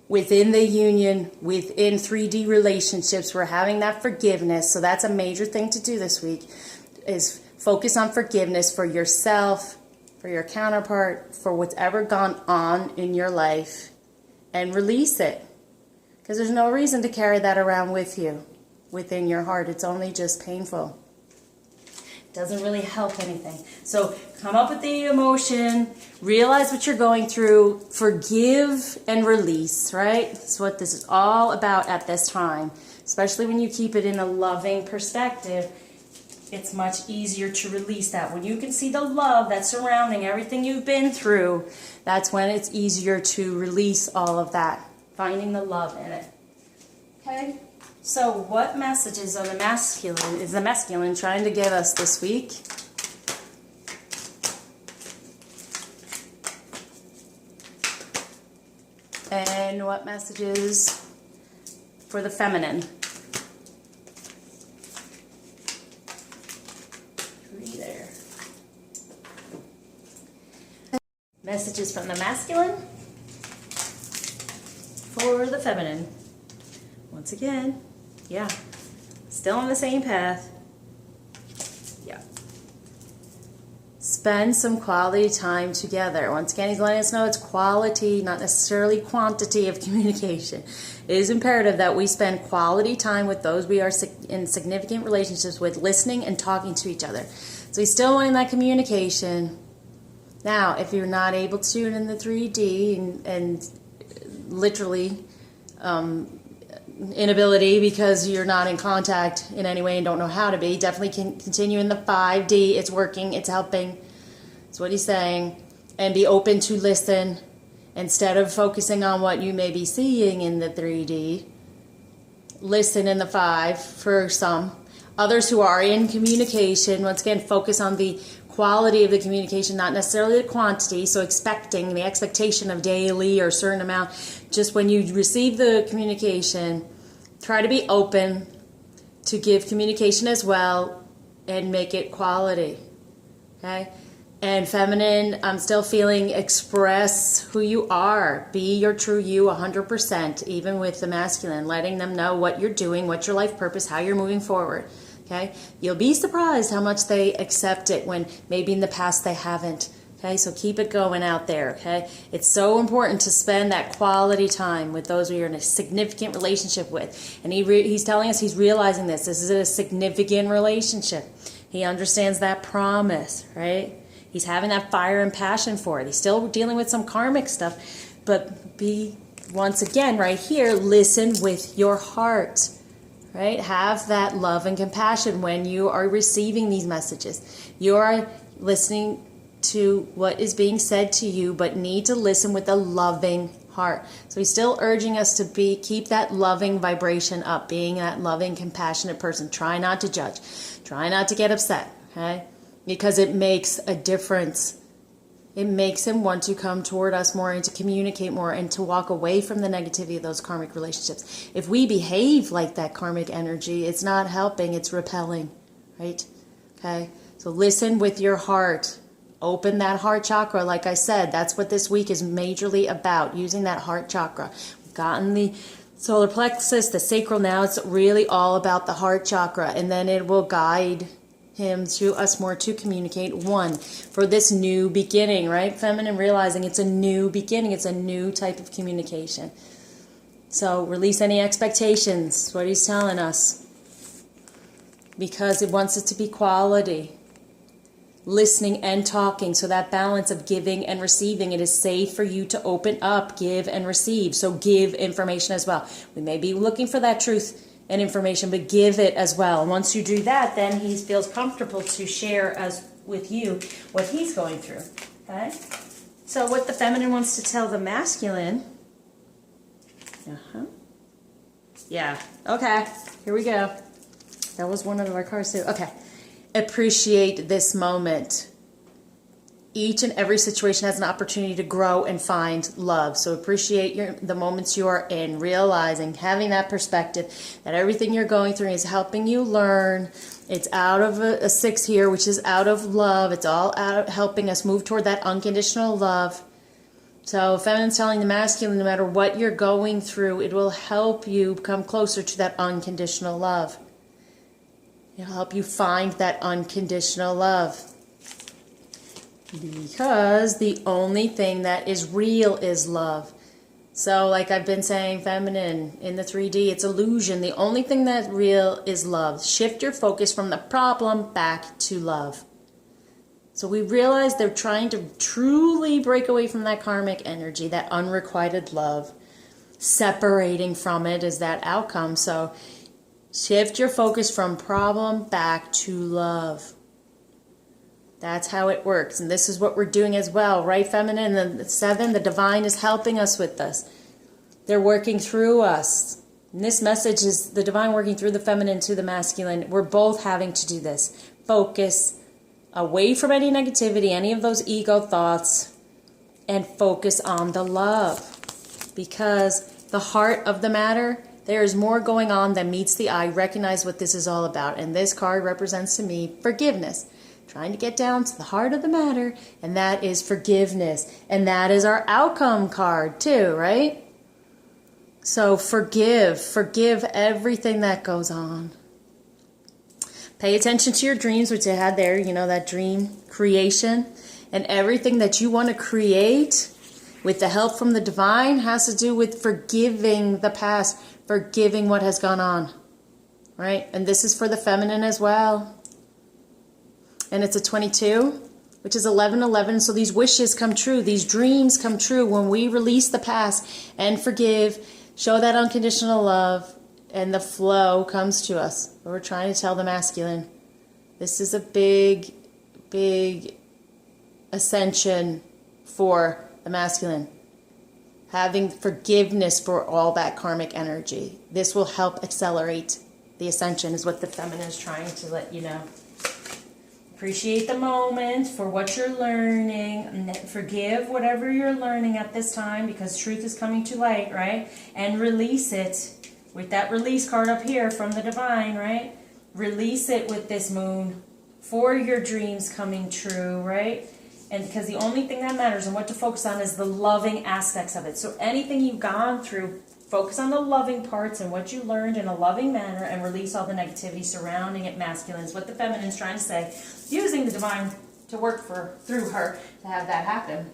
Within the union, within 3D relationships, we're having that forgiveness. So that's a major thing to do this week, is focus on forgiveness for yourself, for your counterpart, for what's ever gone on in your life, and release it. Because there's no reason to carry that around with you, within your heart. It's only just painful. It doesn't really help anything. So come up with the emotion, realize what you're going through, forgive and release, right? That's what this is all about at this time. Especially when you keep it in a loving perspective, it's much easier to release that. When you can see the love that's surrounding everything you've been through, that's when it's easier to release all of that. Finding the love in it. Okay, so what messages are the masculine trying to give us this week? And what messages for the feminine? There. Messages from the masculine for the feminine. Once again, yeah, still on the same path. Yeah. Spend some quality time together. Once again, he's letting us know it's quality, not necessarily quantity of communication. It is imperative that we spend quality time with those we are in significant relationships with, listening and talking to each other. So he's still wanting that communication. Now, if you're not able to do it in the 3D and literally inability because you're not in contact in any way and don't know how to be, definitely can continue in the 5D. It's working, it's helping. That's what he's saying. And be open to listen instead of focusing on what you may be seeing in the 3D. Listen in the 5 for some. Others who are in communication, once again, focus on the quality of the communication, not necessarily the quantity. So expecting the expectation of daily or a certain amount. Just when you receive the communication, try to be open to give communication as well and make it quality. Okay? And feminine, I'm still feeling express who you are. Be your true you 100%, even with the masculine, letting them know what you're doing, what's your life purpose, how you're moving forward. Okay? You'll be surprised how much they accept it when maybe in the past they haven't. Okay? So keep it going out there. Okay? It's so important to spend that quality time with those you're in a significant relationship with. And he's telling us he's realizing this. This is a significant relationship. He understands that promise, right? He's having that fire and passion for it. He's still dealing with some karmic stuff. But be, once again, right here, listen with your heart. Right? Have that love and compassion when you are receiving these messages. You are listening to what is being said to you, but need to listen with a loving heart. So he's still urging us to keep that loving vibration up, being that loving, compassionate person. Try not to judge. Try not to get upset. Okay? Because it makes a difference. It makes him want to come toward us more and to communicate more and to walk away from the negativity of those karmic relationships. If we behave like that karmic energy, it's not helping, it's repelling, right? Okay? So listen with your heart. Open that heart chakra. Like I said, that's what this week is majorly about, using that heart chakra. We've gotten the solar plexus, the sacral now. It's really all about the heart chakra, and then it will guide him to us more to communicate. One, for this new beginning, right? Feminine realizing it's a new beginning. It's a new type of communication. So release any expectations, what he's telling us. Because it wants it to be quality. Listening and talking. So that balance of giving and receiving. It is safe for you to open up, give and receive. So give information as well. We may be looking for that truth and information, but give it as well. And once you do that, then he feels comfortable to share with you what he's going through. Okay? So what the feminine wants to tell the masculine. Yeah. Okay. Here we go. That was one of our cards too. Okay. Appreciate this moment. Each and every situation has an opportunity to grow and find love. So appreciate the moments you are in, realizing, having that perspective that everything you're going through is helping you learn. It's out of a 6 here, which is out of love. It's all out of helping us move toward that unconditional love. So feminine's telling the masculine, no matter what you're going through, it will help you come closer to that unconditional love. It'll help you find that unconditional love. Because the only thing that is real is love. So like I've been saying, feminine, in the 3D, it's illusion. The only thing that's real is love. Shift your focus from the problem back to love. So we realize they're trying to truly break away from that karmic energy, that unrequited love. Separating from it is that outcome. So shift your focus from problem back to love. That's how it works. And this is what we're doing as well, right, feminine? And the 7, the divine is helping us with this. They're working through us. And this message is the divine working through the feminine to the masculine. We're both having to do this. Focus away from any negativity, any of those ego thoughts, and focus on the love. Because the heart of the matter, there is more going on than meets the eye. Recognize what this is all about. And this card represents to me forgiveness. Trying to get down to the heart of the matter, and that is forgiveness. And that is our outcome card too, right? So forgive everything that goes on. Pay attention to your dreams, which I had there, you know, that dream creation. And everything that you want to create with the help from the divine has to do with forgiving the past, forgiving what has gone on, right? And this is for the feminine as well. And it's a 22, which is 1111. So these wishes come true. These dreams come true when we release the past and forgive, show that unconditional love, and the flow comes to us. We're trying to tell the masculine. This is a big, big ascension for the masculine. Having forgiveness for all that karmic energy. This will help accelerate the ascension is what the feminine is trying to let you know. Appreciate the moment for what you're learning. Forgive whatever you're learning at this time because truth is coming to light, right? And release it with that release card up here from the divine, right? Release it with this moon for your dreams coming true, right? And because the only thing that matters and what to focus on is the loving aspects of it. So anything you've gone through, focus on the loving parts and what you learned in a loving manner and release all the negativity surrounding it, masculine, is what the feminine is trying to say. Using the divine to work through her to have that happen.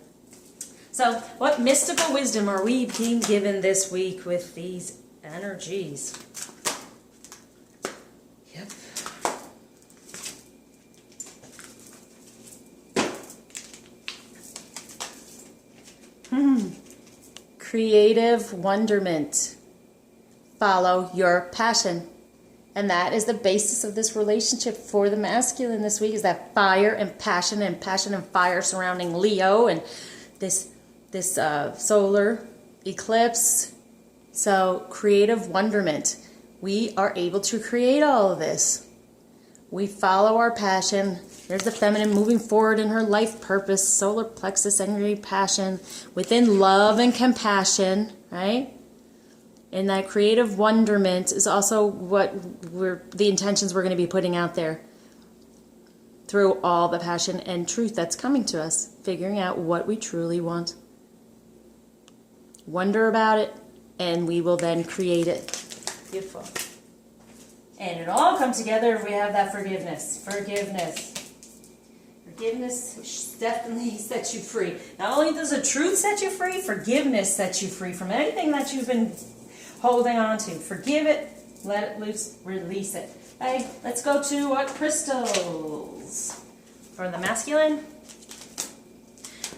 So what mystical wisdom are we being given this week with these energies? Yep. Creative wonderment. Follow your passion. And that is the basis of this relationship for the masculine this week, is that fire and passion and fire surrounding Leo and this solar eclipse. So creative wonderment. We are able to create all of this. We follow our passion. There's the feminine moving forward in her life purpose, solar plexus, energy, passion, within love and compassion, right? And that creative wonderment is also what the intentions we're going to be putting out there through all the passion and truth that's coming to us, figuring out what we truly want. Wonder about it, and we will then create it. Beautiful. And it all comes together if we have that forgiveness. Forgiveness. Forgiveness definitely sets you free. Not only does the truth set you free, forgiveness sets you free from anything that you've been holding on to. Forgive it, let it loose, release it. Hey, let's go to what crystals for the masculine.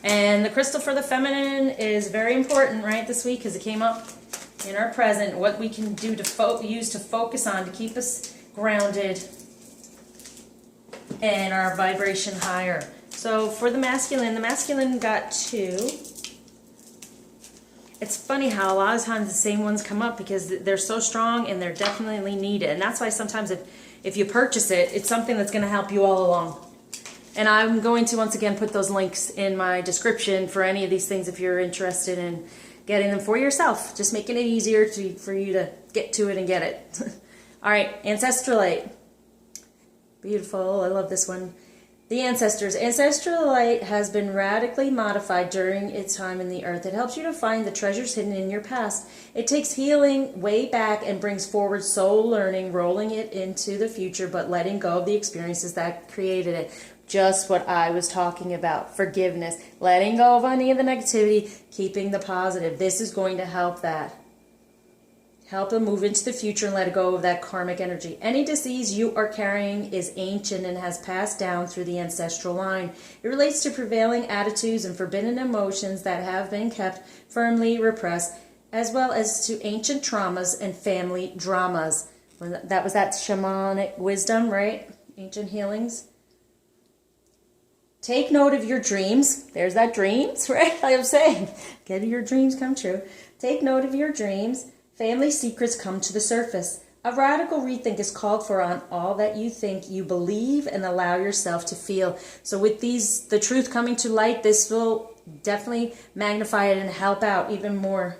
And the crystal for the feminine is very important, right, this week, because it came up in our present. What we can do to use to focus on to keep us grounded and our vibration higher. So for the masculine got 2. It's funny how a lot of times the same ones come up because they're so strong and they're definitely needed. And that's why sometimes if you purchase it, it's something that's going to help you all along. And I'm going to once again put those links in my description for any of these things if you're interested in getting them for yourself. Just making it easier for you to get to it and get it. All right, Ancestralite. Beautiful, I love this one. The ancestors. Ancestralite has been radically modified during its time in the earth. It helps you to find the treasures hidden in your past. It takes healing way back and brings forward soul learning, rolling it into the future, but letting go of the experiences that created it. Just what I was talking about. Forgiveness. Letting go of any of the negativity, keeping the positive. This is going to help that. Help them move into the future and let go of that karmic energy. Any disease you are carrying is ancient and has passed down through the ancestral line. It relates to prevailing attitudes and forbidden emotions that have been kept firmly repressed, as well as to ancient traumas and family dramas. That was that shamanic wisdom, right? Ancient healings. Take note of your dreams. There's that dreams, right? Like I'm saying, get your dreams come true. Take note of your dreams. Family secrets come to the surface. A radical rethink is called for on all that you think, you believe, and allow yourself to feel. So with the truth coming to light, this will definitely magnify it and help out even more.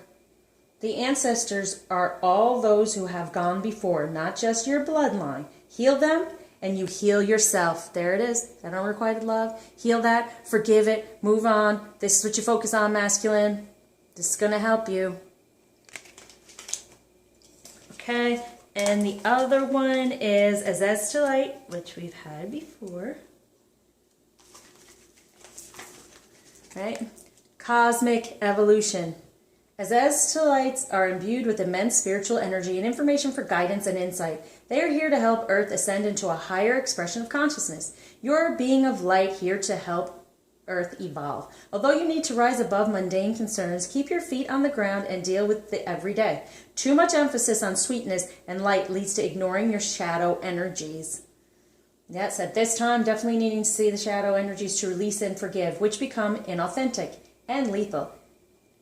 The ancestors are all those who have gone before, not just your bloodline. Heal them, and you heal yourself. There it is. That unrequited love. Heal that. Forgive it. Move on. This is what you focus on, masculine. This is going to help you. Okay. And the other one is Azeztulite, which we've had before. Right? Cosmic evolution. Azeztulites are imbued with immense spiritual energy and information for guidance and insight. They are here to help Earth ascend into a higher expression of consciousness. You're a being of light here to help Earth evolve. Although you need to rise above mundane concerns, keep your feet on the ground and deal with the everyday. Too much emphasis on sweetness and light leads to ignoring your shadow energies. Yes, at this time, definitely needing to see the shadow energies to release and forgive, which become inauthentic and lethal.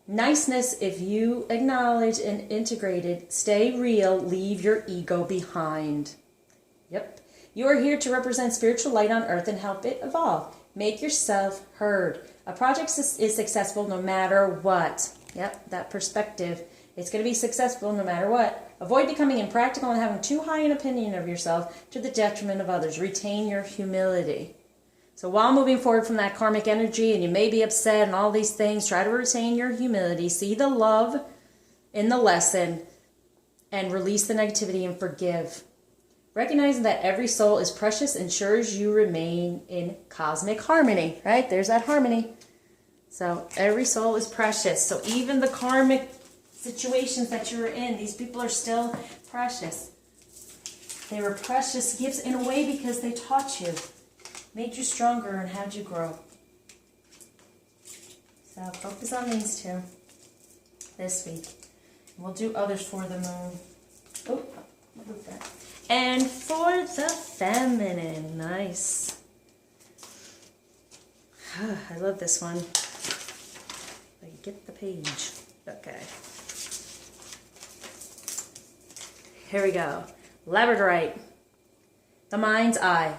Niceness, if you acknowledge and integrate it, stay real, leave your ego behind. Yep. You are here to represent spiritual light on earth and help it evolve. Make yourself heard. A project is successful no matter what. Yep, that perspective. It's going to be successful no matter what. Avoid becoming impractical and having too high an opinion of yourself to the detriment of others. Retain your humility. So while moving forward from that karmic energy, and you may be upset and all these things, try to retain your humility. See the love in the lesson and release the negativity and forgive. Recognizing that every soul is precious ensures you remain in cosmic harmony, right? There's that harmony. So every soul is precious. So even the karmic situations that you're in, these people are still precious. They were precious gifts in a way because they taught you. Made you stronger and had you grow. So focus on these two this week. We'll do others for the moon. Oh, move that. And for the feminine, nice. I love this one. Get the page. Okay. Here we go. Labradorite. The mind's eye.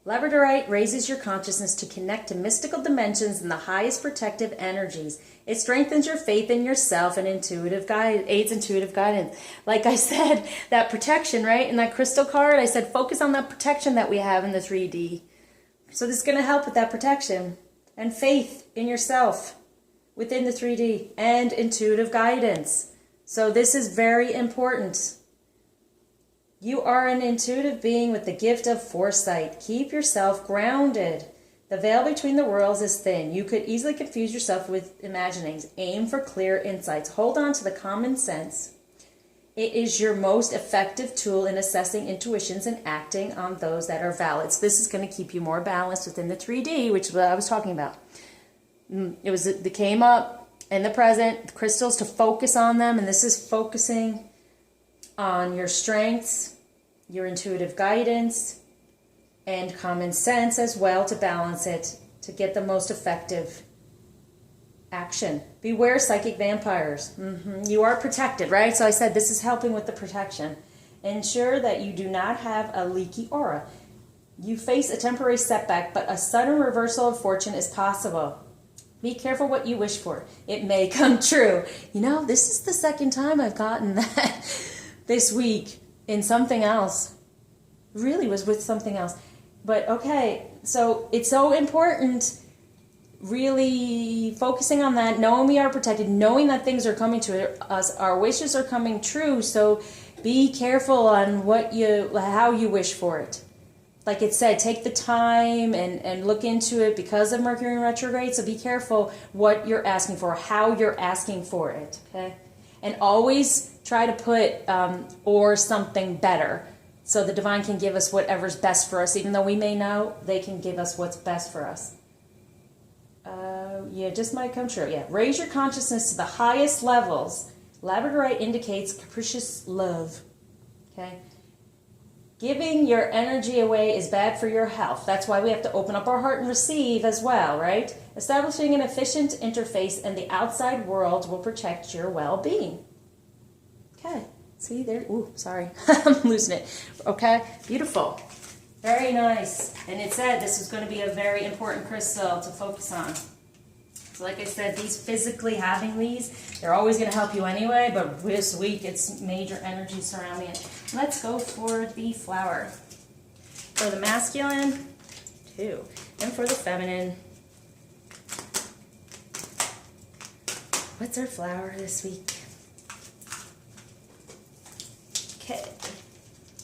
Labradorite raises your consciousness to connect to mystical dimensions and the highest protective energies. It strengthens your faith in yourself and aids intuitive guidance. Like I said, that protection, right? In that crystal card, I said focus on that protection that we have in the 3D. So this is going to help with that protection and faith in yourself within the 3D and intuitive guidance. So this is very important. You are an intuitive being with the gift of foresight. Keep yourself grounded. The veil between the worlds is thin. You could easily confuse yourself with imaginings. Aim for clear insights. Hold on to the common sense. It is your most effective tool in assessing intuitions and acting on those that are valid. So this is going to keep you more balanced within the 3D, which is what I was talking about. It came up in the present, the crystals, to focus on them, and this is focusing on your strengths, your intuitive guidance, and common sense as well to balance it, to get the most effective action. Beware psychic vampires. You are protected, right? So I said this is helping with the protection. Ensure that you do not have a leaky aura. You face a temporary setback, but a sudden reversal of fortune is possible. Be careful what you wish for. It may come true. You know, this is the second time I've gotten that this week in something else. Really was with something else. But okay, so it's so important really focusing on that, knowing we are protected, knowing that things are coming to us, our wishes are coming true. So be careful on how you wish for it. Like it said, take the time and look into it because of Mercury in retrograde. So be careful what you're asking for, how you're asking for it. Okay, and always try to put or something better, so the divine can give us whatever's best for us. Even though we may know, they can give us what's best for us. Yeah, just might come true. Yeah, raise your consciousness to the highest levels. Labradorite indicates capricious love. Okay. Giving your energy away is bad for your health. That's why we have to open up our heart and receive as well, right? Establishing an efficient interface in the outside world will protect your well-being. Okay, see there? Ooh, sorry, I'm losing it. Okay, beautiful. Very nice. And it said this is going to be a very important crystal to focus on. So like I said, physically having these, they're always going to help you anyway, but this week it's major energy surrounding it. Let's go for the flower. For the masculine, 2. And for the feminine, what's our flower this week? Okay.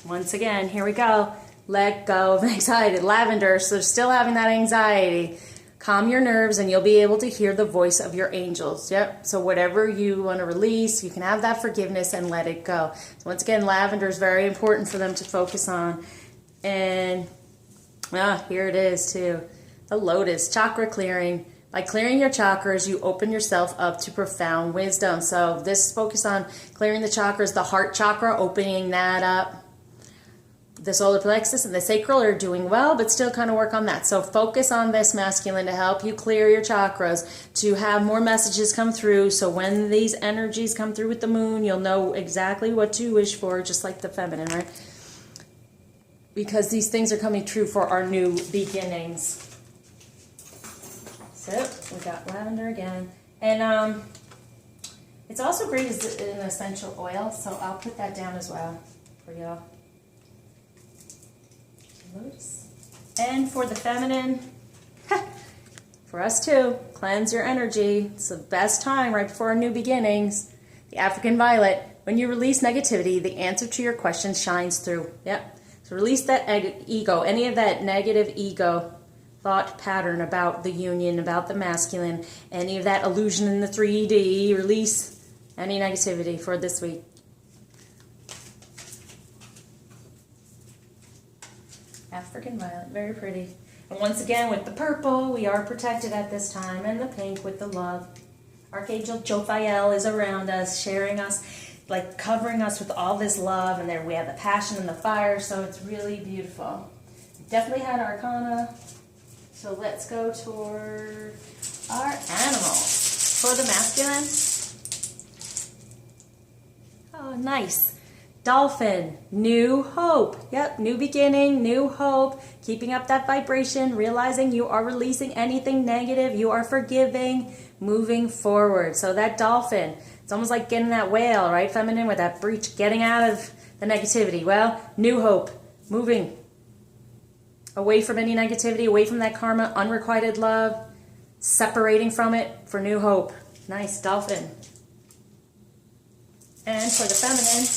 Once again, here we go. Let go of anxiety. Lavender, so still having that anxiety. Calm your nerves and you'll be able to hear the voice of your angels. Yep. So whatever you want to release, you can have that forgiveness and let it go. So once again, lavender is very important for them to focus on. And here it is too. The lotus, chakra clearing. By clearing your chakras, you open yourself up to profound wisdom. So this is focused on clearing the chakras, the heart chakra, opening that up. The solar plexus and the sacral are doing well, but still kind of work on that. So focus on this masculine to help you clear your chakras, to have more messages come through. So when these energies come through with the moon, you'll know exactly what to wish for, just like the feminine, right? Because these things are coming true for our new beginnings. So we got lavender again. And it's also great as an essential oil, so I'll put that down as well for y'all. And for the feminine, for us too, cleanse your energy. It's the best time right before our new beginnings. The African violet. When you release negativity, the answer to your question shines through. Yep. So release that ego, any of that negative ego thought pattern about the union, about the masculine, any of that illusion in the 3D. Release any negativity for this week. African violet, very pretty. And once again, with the purple, we are protected at this time, and the pink with the love. Archangel Jophiel is around us, sharing us, like covering us with all this love, and there we have the passion and the fire, so it's really beautiful. Definitely had Arcana, so let's go toward our animals. For the masculine, oh, nice. Dolphin, new hope. Yep, new beginning, new hope. Keeping up that vibration, realizing you are releasing anything negative, you are forgiving, moving forward. So that dolphin, it's almost like getting that whale, right? Feminine with that breach, getting out of the negativity. Well, new hope, moving away from any negativity, away from that karma, unrequited love, separating from it for new hope. Nice, dolphin. And for the feminine,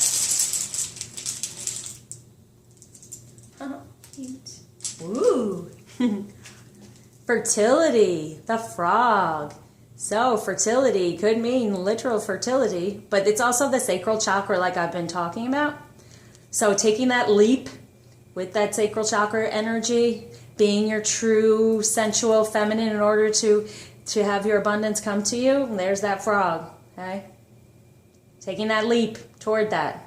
Fertility, the frog. So fertility could mean literal fertility, but it's also the sacral chakra like I've been talking about. So taking that leap with that sacral chakra energy, being your true sensual feminine in order to have your abundance come to you, there's that frog, okay? Taking that leap toward that.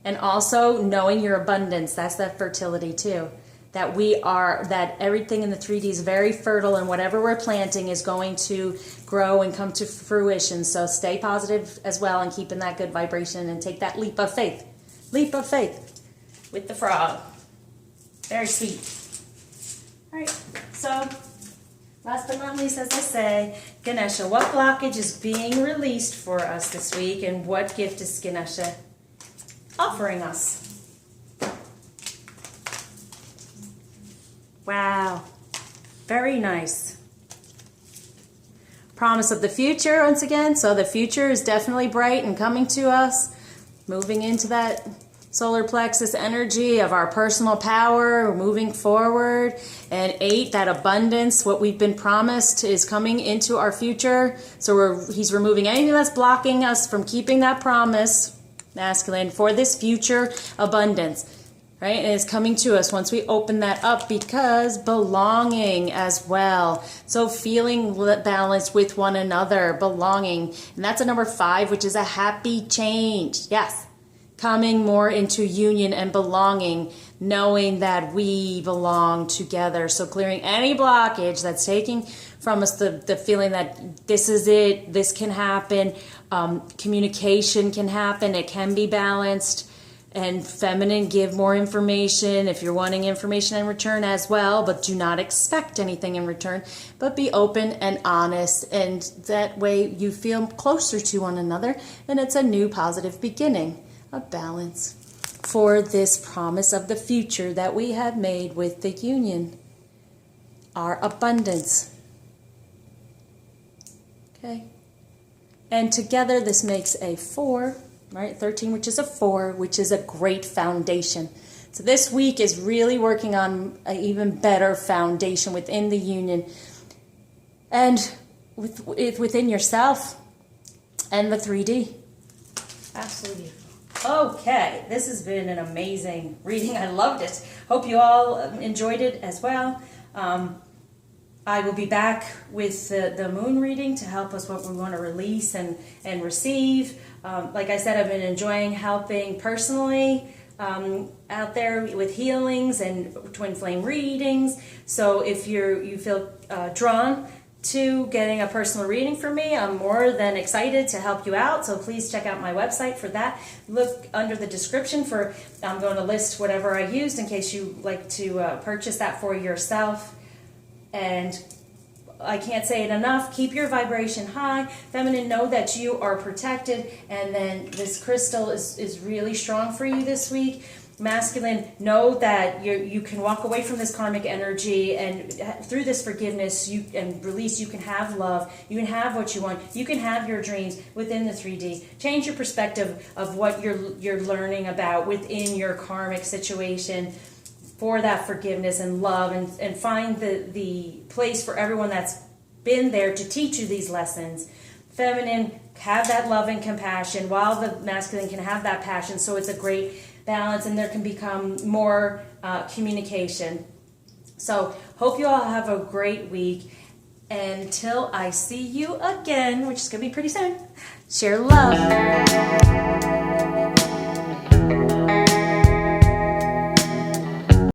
And also knowing your abundance, that's that fertility too. That everything in the 3D is very fertile, and whatever we're planting is going to grow and come to fruition. So stay positive as well and keep in that good vibration and take that leap of faith. Leap of faith with the frog. Very sweet. All right, so last but not least, as I say, Ganesha, what blockage is being released for us this week, and what gift is Ganesha offering us? Wow, very nice. Promise of the future once again. So the future is definitely bright and coming to us, moving into that solar plexus energy of our personal power, moving forward. And 8, that abundance, what we've been promised is coming into our future. So he's removing anything that's blocking us from keeping that promise, masculine, for this future abundance. Right? And it's coming to us once we open that up, because belonging as well. So feeling balanced with one another, belonging. And that's a number 5, which is a happy change. Yes. Coming more into union and belonging, knowing that we belong together. So clearing any blockage that's taking from us the feeling that this is it, this can happen, communication can happen, it can be balanced. And feminine, give more information if you're wanting information in return as well, but do not expect anything in return, but be open and honest, and that way you feel closer to one another, and it's a new positive beginning, a balance for this promise of the future that we have made with the union, our abundance. Okay, and together this makes a 4. Right, 13, which is a 4, which is a great foundation. So this week is really working on an even better foundation within the union and within yourself and the 3D. Absolutely. Okay, this has been an amazing reading. I loved it. Hope you all enjoyed it as well. I will be back with the moon reading to help us what we want to release and receive. Like I said, I've been enjoying helping personally out there with healings and twin flame readings. So if you feel drawn to getting a personal reading from me, I'm more than excited to help you out. So please check out my website for that. Look under the description for, I'm going to list whatever I used in case you like to purchase that for yourself. And I can't say it enough, keep your vibration high. Feminine, know that you are protected, and then this crystal is really strong for you this week. Masculine, know that you can walk away from this karmic energy, and through this forgiveness and release, you can have love, you can have what you want, you can have your dreams within the 3D. Change your perspective of what you're learning about within your karmic situation, for that forgiveness and love, and find the place for everyone that's been there to teach you these lessons. Feminine, have that love and compassion, while the masculine can have that passion, so it's a great balance, and there can become more communication. So hope you all have a great week. Until I see you again, which is going to be pretty soon, share love.